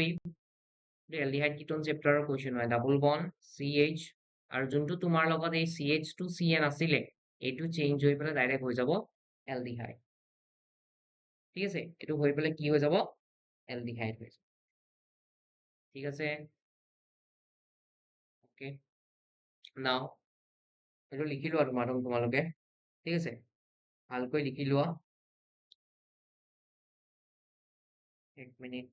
এলডিহাইড কিটোন চেপ্টাৰৰ কুৱেশ্যন হয়, ডাবল বন্ড CH, আৰু যোনটো তোমাৰ লগত এই CH2CN আছিলে, এইটো চেঞ্জ হৈ পেলাই ডাইৰেক্ট হৈ যাব এলডিহাইড। ঠিক আছে, এইটো হৈ পেলাই কি হৈ যাব? এলডিহাইড হৈ যাব। ঠিক আছে, অ'কে। নাও এইটো লিখি লোৱা তোমালোকে, ঠিক আছে, ভালকৈ লিখি লোৱা। এক মিনিট।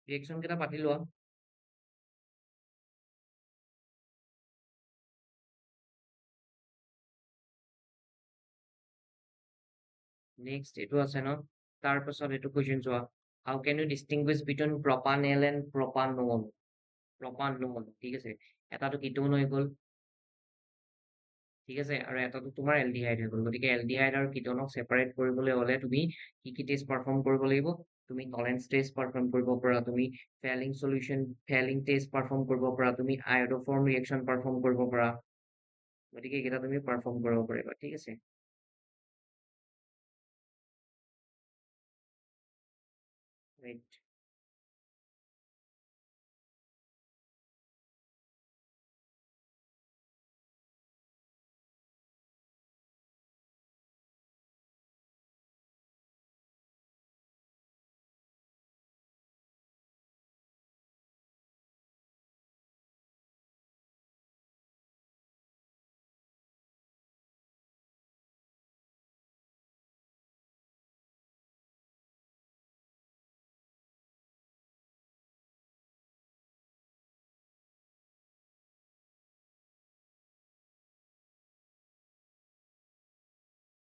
ৰিয়েকশ্যন কেইটা পাতি লোৱা। নেক্সট এইটো আছে ন, তাৰপাছত এইটো কুৱেশ্যন চোৱা, how can you distinguish between propanal and propanol? Propanol, ঠিক আছে, এটাটো কিটোন হৈ গ'ল, ঠিক আছে, আৰু এটাটো তোমাৰ এলডিহাইড হৈ গ'ল। গতিকে এলডিহাইড আৰু কিটোনক ছেপাৰেট কৰিবলৈ হ'লে তুমি কি কি টেষ্ট পাৰফৰ্ম কৰিব লাগিব? তুমি টলেন্স টেষ্ট পাৰফৰ্ম কৰিব পাৰা, তুমি ফেলিং টেষ্ট পাৰফৰ্ম কৰিব পাৰা, তুমি আয়ডোফৰ্ম ৰিয়েকশ্যন পাৰফৰ্ম কৰিব পাৰা। গতিকে এইকেইটা তুমি পাৰফৰ্ম কৰিব পাৰিবা, ঠিক আছে। Right.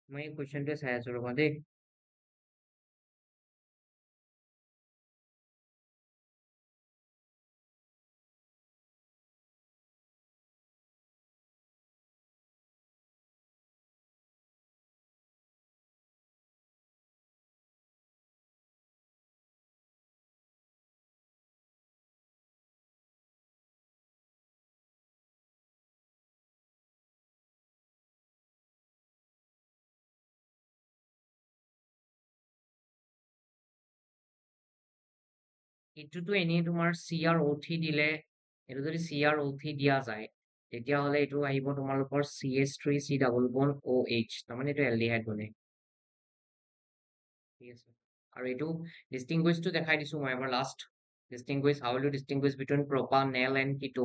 মই এই কুৱেশ্যনটোৱে চাই আছো ৰ'বা দেই। এইটোতো এনেই তোমাৰ CrO3 দিলে, এইটো যদি CrO3 দিয়া যায়, তেতিয়াহ'লে এইটো আহিব তোমালোকৰ CH3C ডাবল বন্ড OH, তাৰমানে এইটো এলডিহাইড বনে। ঠিক আছে, আৰু এইটো ডিষ্টিংগুইছটো দেখাই দিছো মই এবাৰ last. Distinguish, how will you distinguish between propanal and keto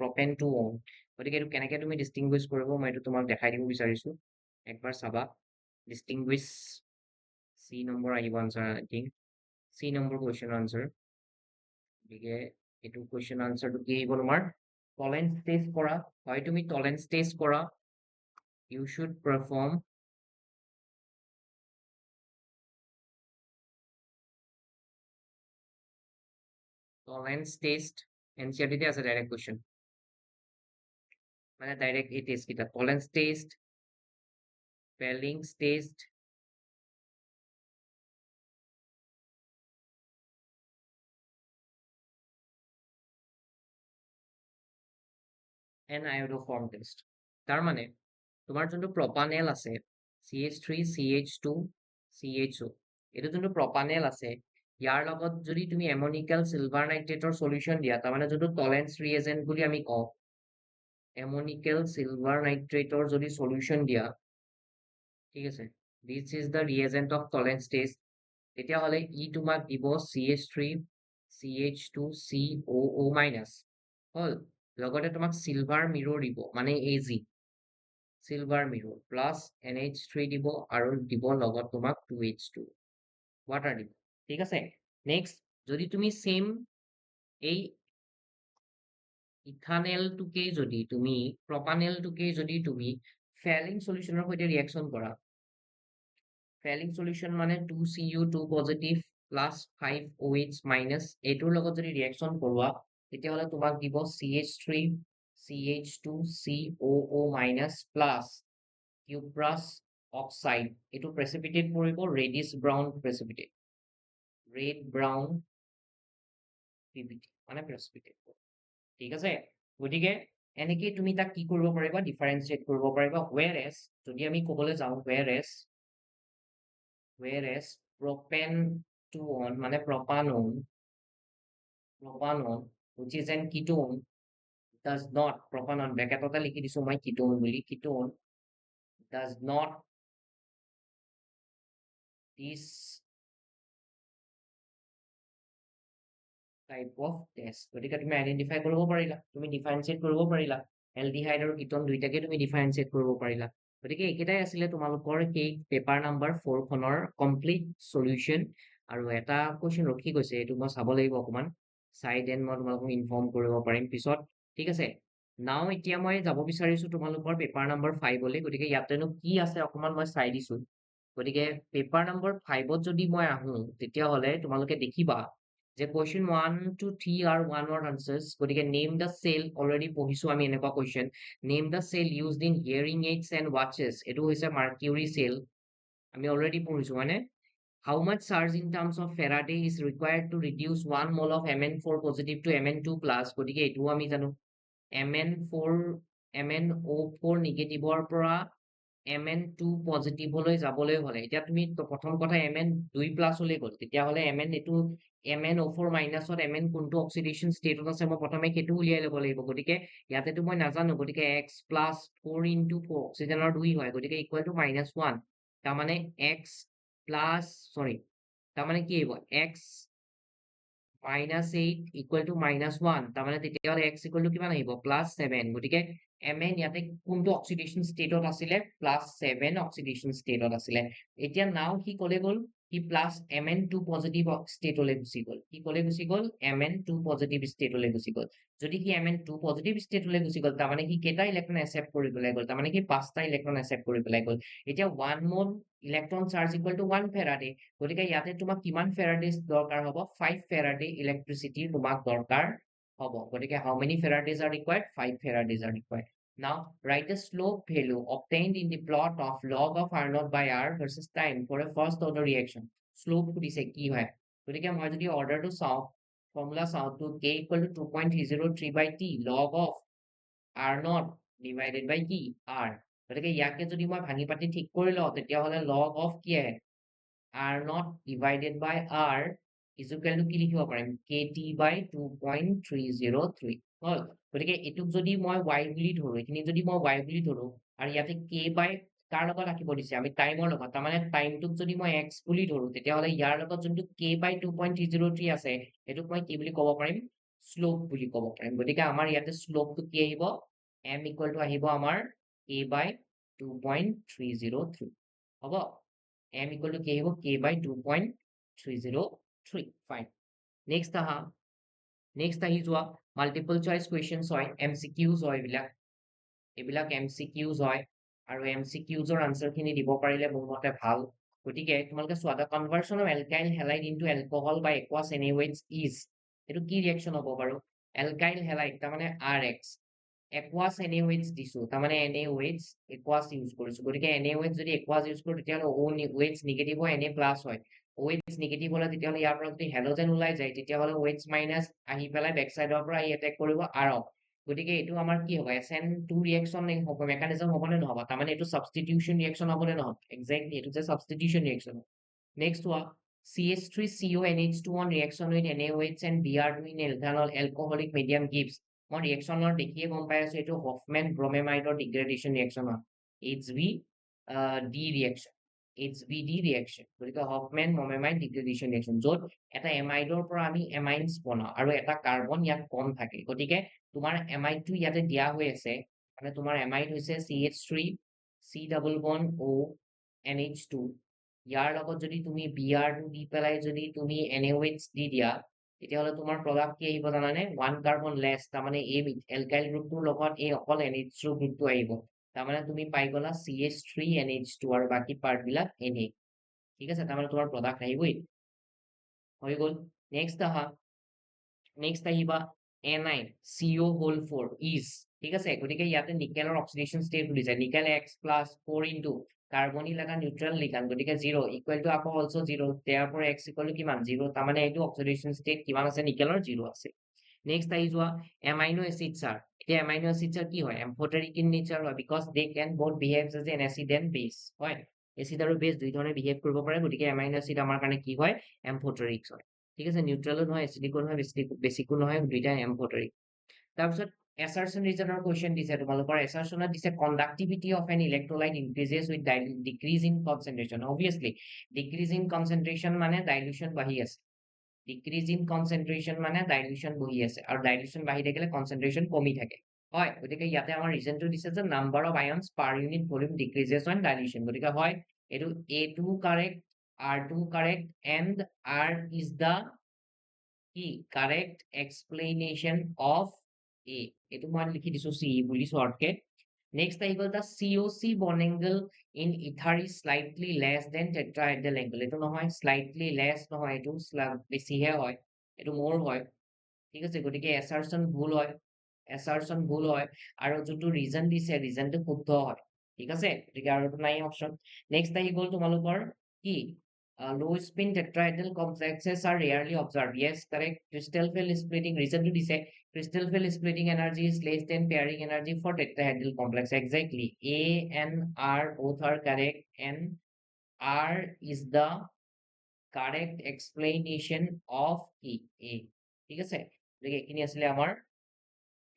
propane two one. গতিকে এইটো কেনেকে তুমি ডিষ্টিংগুইছ কৰিব, মই এইটো তোমাক দেখাই দিব বিচাৰিছো, একবাৰ চাবা। ডিষ্টিংগুইছ, C নম্বৰ আহিব answer, I think C number question answer. গতিকে এইটো কুৱেশ্যন আনচাৰটো কি আহিব তোমাৰ, টলেৰেঞ্চ টেষ্ট কৰা, হয় তুমি টলেৰেঞ্চ টেষ্ট কৰা, you should perform Tollens test, NCERT আছে ডাইৰেক্ট কুৱেশ্যন, মানে ডাইৰেক্ট এই টেষ্ট কেইটা, Tollens test, Fellings test, and iodoform test. তাৰ মানে তোমাৰ যোনটো প্ৰপানেল আছে, CH3 CH2 CHO, এইটো যোনটো প্ৰপানেল আছে, ইয়াৰ লগত যদি তুমি এমনিকেল চিলভাৰ নাইট্ৰেটৰ সলিউশ্যন দিয়া, তাৰমানে যোনটো টলেৰেঞ্চ ৰিএজেন্ট বুলি আমি কওঁ, এমনিকেল চিলভাৰ নাইট্ৰেটৰ যদি সলিউশ্যন দিয়া, ঠিক আছে, this is the reagent of Tollens test, তেতিয়াহ'লে ই তোমাক দিব CH3 CH2COO মাইনাছ, হ'ল, লগতে তোমাক চিলভাৰ মিৰৰ দিব, মানে AG, চিলভাৰ মিৰৰ প্লাছ NH3 দিব, আৰু দিব লগত তোমাক 2H2 ৱাটাৰ দিব। ঠিক আছে, নেক্সট যদি তুমি সেম এই ইথানেলটোকেই যদি তুমি প্ৰপানেলটোকেই যদি তুমি ফেলিং সলিউশ্যনৰ সৈতে ৰিয়েকশ্যন কৰা, ফেলিং সলিউশ্যন মানে 2Cu2 positive plus 5OH minus, এইটোৰ লগত যদি ৰিয়েকশ্যন কৰোৱা, তেতিয়াহ'লে তোমাক দিব CH3 CH2COO minus plus কিউপ্ৰাছ oxide, এইটো প্ৰেচিপিটেট পৰিব reddish brown precipitate, red brown PBT, মানে প্ৰেচিপিটেট। ঠিক আছে, গতিকে এনেকে তুমি তাক কি কৰিব পাৰিবা, ডিফাৰেঞ্চিয়েট কৰিব পাৰিবা। whereas যদি আমি ক'বলৈ যাওঁ, whereas propan2on মানে propanon which is an ketone does not, propanon ব্ৰেকেটতে লিখি দিছো মই ketone বুলি, ketone does not this type of test, গতিকে তুমি আইডেন্টিফাই কৰিব পাৰিলা, তুমি ডিফাৰেঞ্চিয়েট কৰিব পাৰিলা, এলডিহাইড আৰু কিটন দুইটাকে তুমি ডিফাৰেঞ্চিয়েট কৰিব পাৰিলা। গতিকে এইকেইটাই আছিলে তোমালোকৰ সেই পেপাৰ নাম্বাৰ 4 খনৰ কমপ্লিট সলিউশ্যন। আৰু এটা কুৱেশ্যন ৰখি গৈছে, এইটো মই চাব লাগিব অকমান, চাই দেন মই তোমালোকক ইনফৰ্ম কৰিব পাৰিম পিছত। ঠিক আছে, নাও এতিয়া মই যাব বিচাৰিছো তোমালোকৰ পেপাৰ নাম্বাৰ 5লৈ। গতিকে ইয়াতেনো কি আছে অকমান মই চাই দিছো। গতিকে পেপাৰ নাম্বাৰ 5ত যদি মই আহো, তেতিয়াহ'লে তোমালোকে দেখিবা যে question 1 to 3 are one word answers। গতিকে নেম দ্য চেল, অলৰেডি পঢ়িছো আমি এনেকুৱা question, name the cell used in hearing aids and watches, এইটো হৈছে মাৰ্কিউৰি চেল, আমি অলৰেডি পঢ়িছো হয়নে। How much charge in terms of Faraday is required to reduce 1 mole of Mn4 positive to Mn2 plus, গতিকে এইটোও আমি জানো, MnO4 নেগেটিভৰ পৰা Mn2 পজিটিভলৈ যাবলৈ হ'লে, এতিয়া তুমি প্ৰথম কথা Mn2 প্লাছ হলে গ'ল, তেতিয়াহ'লে MnO4 মাইনাছত Mn কোনটো অক্সিডেশ্যন ষ্টেটত আছে, মই প্ৰথমে সেইটো উলিয়াই ল'ব লাগিব। গতিকে ইয়াতেতো মই নাজানো, গতিকে x প্লাছ 4 into 4 অক্সিজেনৰ 2 হয়, গতিকে ইকুৱেল টু -1, তাৰমানে x প্লাছ, চৰি, তাৰমানে কি আহিব, x -8 ইকুৱেল টু -1, তাৰমানে তেতিয়াহ'লে x ইকুৱেল টু কিমান আহিব, +7। গতিকে Mn ইয়াতে কোনটো অক্সিডেশ্যন ষ্টেটত আছিলে, +7 অক্সিডেশ্যন ষ্টেটত আছিলে। এতিয়া নাও সি ক'লে গ'ল, সি প্লাছ Mn2 পজিটিভ ষ্টেটলৈ গুচি গ'ল, সি ক'লে গুচি গ'ল, Mn2 পজিটিভ ষ্টেটলৈ গুচি গ'ল। যদি সি Mn2 পজিটিভ ষ্টেটলৈ গুচি গ'ল, তাৰমানে সি কেইটা ইলেক্ট্ৰন একচেপ্ট কৰি পেলাই গ'ল, তাৰমানে সি 5টা ইলেক্ট্ৰন একচেপ্ট কৰি পেলাই গ'ল। এতিয়া 1 mole electron charge equal to 1 Faraday, গতিকে ইয়াতে তোমাক কিমান ফেৰাডে দৰকাৰ হ'ব, 5 ফেৰাডে ইলেক্ট্ৰিচিটি তোমাক দৰকাৰ হ'ব। গতিকে how many faradays are required, 5 faradays are required. Now write a slope value obtained in the plot of log of R0 by R versus time for a first order reaction. Slope সুধিছে কি হয়, গতিকে মই যদি অৰ্ডাৰটো চাওঁ, formula চাওঁ, তো k equal to 2.303 by t log of R0 divided by কি R, গতিকে ইয়াকে যদি মই ভাঙি পাতি ঠিক কৰি লওঁ, তেতিয়াহ'লে log of কি আহে, R0 divided by R is equal to কি লিখিব পাৰিম kt by 2.303 হল গতিকে এটুক যদি মই y বুলি ধৰো এখিনি যদি মই y বুলি ধৰো আৰু ইয়াতে k by কাৰ লগত ৰাখিব দিছে আমি টাইমৰ লগত তাৰমানে টাইমটোক যদি মই x বুলি ধৰো তেতিয়াহ'লে ইয়াৰ লগত যোনটো k by 2.303 আছে এটুক মই কি বুলি ক'ব পাৰিম স্লোপ বুলি ক'ব পাৰিম গতিকে আমাৰ ইয়াতে স্লোপটো কি আহিব m ইকুৱেল টু আহিব আমাৰ k by 2.303 হ'ব m equal to k আহিব k by 2.303 fine next আহি যোৱা multiple choice questions হয় MCQs হয় এইবিলাক MCQs হয় আৰু MCQs ৰ answer খিনি দিব পাৰিলে মোৰ মতে ভাল গতিকে তোমালোকে চোৱা the conversion of alkyl halide into alcohol by aqueous NaOH is এইটো কি ৰিয়েকচন হ'ব বাৰু alkyl halide তাৰমানে RX aqueous NaOH দিছো তাৰমানে NaOH aqueous ইউজ কৰিছো গতিকে NaOH যদি aqueous ইউজ কৰো তেতিয়াহ'লে OH নিগেটিভ হয় Na প্লাছ হয় OH নিগেটিভ হলে তেতিয়াহ'লে ইয়াৰ পৰা যদি হেলোজেন ওলাই যায় তেতিয়াহ'লে OH মাইনাছ আহি পেলাই বেক সাইডৰ পৰা আহি এটেক কৰিব R গতিকে এইটো আমাৰ কি হ'ব SN2 ৰিয়েকচন হ'ব মেকানিজম হ'ব নে নহব তাৰমানে এইটো সাবস্টিটিউশন ৰিয়েকচন হ'ব নে নহব এক্স্যাক্টলি এইটো যে সাবস্টিটিউশন ৰিয়েকচন নেক্সট হোৱা CH3CONH2 on reaction with NaOH and Br2 in ethanol alcoholic medium gives মই ৰিয়েকচনৰ দেখিয়ে গম পাই আছো এইটো হফম্যান ব্ৰোমেমাইডৰ ডিগ্ৰেডেশন ৰিয়েকচন হয় HBD ৰিয়েকচন HBD ৰিয়েকচন গতিকে হফম্যান ব্ৰোমেমাইড ডিগ্ৰেডেশন ৰিয়েকচন য'ত এটা এমাইডৰ পৰা আমি এমাইনছ বনাও আৰু এটা কাৰ্বন ইয়াত কম থাকে গতিকে তোমাৰ এমাইডটো ইয়াতে দিয়া হৈ আছে মানে তোমাৰ এমাইড হৈছে CH3 C double bond O NH2 ইয়াৰ লগত যদি তুমি Br2 দি পেলাই যদি তুমি NaOH দি দিয়া তেতিয়াহ'লে তোমাৰ প্ৰডাক্ট কি আহিব জানানে 1 কাৰ্বন লেছ তাৰমানে এই এলকাইল গ্ৰুপটোৰ লগত এই অকল NH2 গ্ৰুপটো আহিব তাৰমানে তুমি পাই গলা CH3NH2 আৰু বাকি পাৰ্ট বিলাক Na ঠিক আছে তাৰমানে তোমাৰ প্ৰডাক্ট আহিবই হৈ গল নেক্সট আহিবা Ni CO4 is ঠিক আছে গতিকে ইয়াতে নিকেলৰ অক্সিডেশন ষ্টেট বুলি যায় nickel X plus 4 into carbonyl এটা নিউট্রাল লিগান গতিকে 0 ইকুয়াল টু আকৌ also 0 therefore x equal to কিমান 0 তাৰ মানে এইটো অক্সিডেশন ষ্টেট কিমান আছে নিকেলৰ 0 আছে নেক্সট আহি যোৱা এমাইনো এসিডছ আৰ এতিয়া এমাইনো এসিডছ আৰ কি হয় এম্ফোটেৰিক ইন নেচাৰ হয় because they can both behave as an acid and base হয় এসিড আৰু বেস দুই ধৰণে বিহেভ কৰিব পাৰে গতিকে এমাইনো এসিড আমাৰ কাৰণে কি হয় এম্ফোটেৰিক হয় ঠিক আছে নিউট্ৰালো নহয় এসিডিকো নহয় বেসিকো নহয় দুইটা এম্ফোটেৰিক তাৰপিছত assertion reasoner question দিছে তোমালোকৰ assertionত দিছে conductivity of an electrolyte increases with decrease in concentration obviously decrease in concentration মানে dilution বাঢ়ি আছে decrease in concentration মানে dilution বহি আছে আৰু dilution বাঢ়ি থাকিলে concentration কমি থাকে হয় গতিকে ইয়াতে আমাৰ ৰিজনটো দিছে যে number of ions per unit volume decreases when dilution গতিকে হয় এইটো A2 correct R2 correct and R is the key correct explanation of A এইটো মই লিখি দিছো C বুলি শর্টকে নেক্সট আহি গল দা COC bond angle in ether is slightly less than tetrahedral angle এইটো নহয় slightly less নহয় এইটো বেছিহে হয় এইটো মোৰ হয় ঠিক আছে গতিকে assertion ভুল হয় আৰু যোনটো ৰিজন দিছে ৰিজনটো শুদ্ধ হয় ঠিক আছে গতিকে আৰু নাই অপচন নেক্সট আহি গল তোমালোকৰ কি low spin tetrahedral complexes are rarely observed yes correct crystal field splitting reason to dice crystal field splitting energy is less than pairing energy for tetrahedral complex exactly A and R both are correct and R is the correct explanation of A ঠিক আছে গতিকে এখিনি আসলে আমাৰ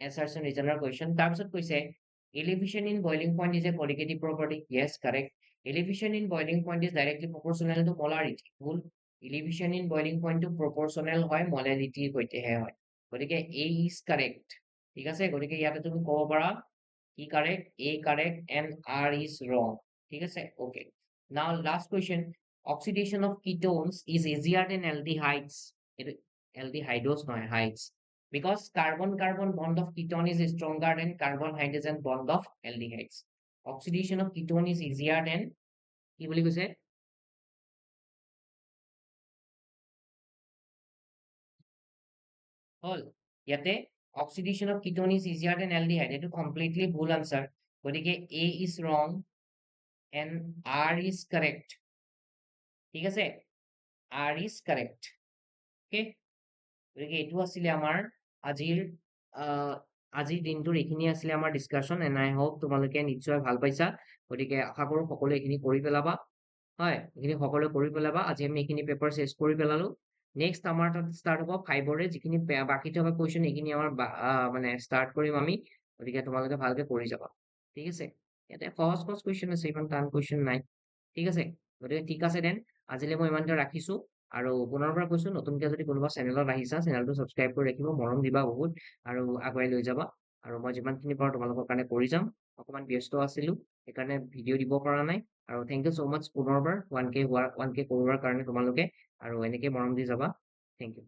assertion reasoner question তাৰপিছত কৈছে elevation in boiling point is a colligative property yes correct elevation in boiling point is directly proportional to polarity ভুল elevation in boiling point to proportional হয় molality হৈতেহে হয় গতিকে A is correct ঠিক আছে গতিকে ইয়াতে তুমি ক'ব পাৰা কি correct A correct and R is wrong ঠিক আছে okay now last question oxidation of ketones is easier than aldehydes aldehydos নহয় hydes because carbon-carbon bond of ketone is stronger than carbon-hydrogen bond of aldehydes. Oxidation of ketone is easier than কি বুলি কৈছে হল ইয়াতে oxidation of ketone is easier than aldehyde এটো completely ভুল answer গতিকে A is wrong and R is correct ঠিক আছে R is correct okay গতিকে এইটো আছিলে আমাৰ আজিৰ দিনটোৰ এইখিনি আছিলে আমাৰ ডিসকাশন এন্ড আই হোপ তোমালোকে নিশ্চয় ভাল পাইছা গতিকে আশা কৰো সকলোৱে এইখিনি কৰি পেলাবা হয় এইখিনি সকলোৱে কৰি পেলাবা আজি আমি এইখিনি পেপাৰ শেষ কৰি পেলালো নেক্সট আমাৰ তাত ষ্টাৰ্ট হ'ব 5ৰে যিখিনি বাকী থকা কুৱেশ্যন এইখিনি আমাৰ মানে ষ্টাৰ্ট কৰিম আমি গতিকে তোমালোকে ভালকে কৰি যাবা ঠিক আছে ইয়াতে সহজ সহজ কুৱেশ্যন আছে ইমান টান কুৱেশ্যন নাই ঠিক আছে গতিকে ঠিক আছে দেন আজিলৈ মই ইমানতে ৰাখিছো আৰু পুনৰবাৰ কৈছো নতুনকে যদি কোনোবা চেনেলত আহিছা চেনেলটো ছাবস্ক্ৰাইব কৰি ৰাখিব মৰম দিবা বহুত আৰু আগুৱাই লৈ যাবা আৰু মই যিমানখিনি পাৰো তোমালোকৰ কাৰণে কৰি যাম অকমান ব্যস্ত আছিলো সেইকাৰণে ভিডিঅ' দিব পৰা নাই আৰু থেংক ইউ ছ' মাছ পুনৰবাৰ 1K কৰোৱাৰ কাৰণে তোমালোকে আৰু এনেকে মৰম দি যাবা থেংক ইউ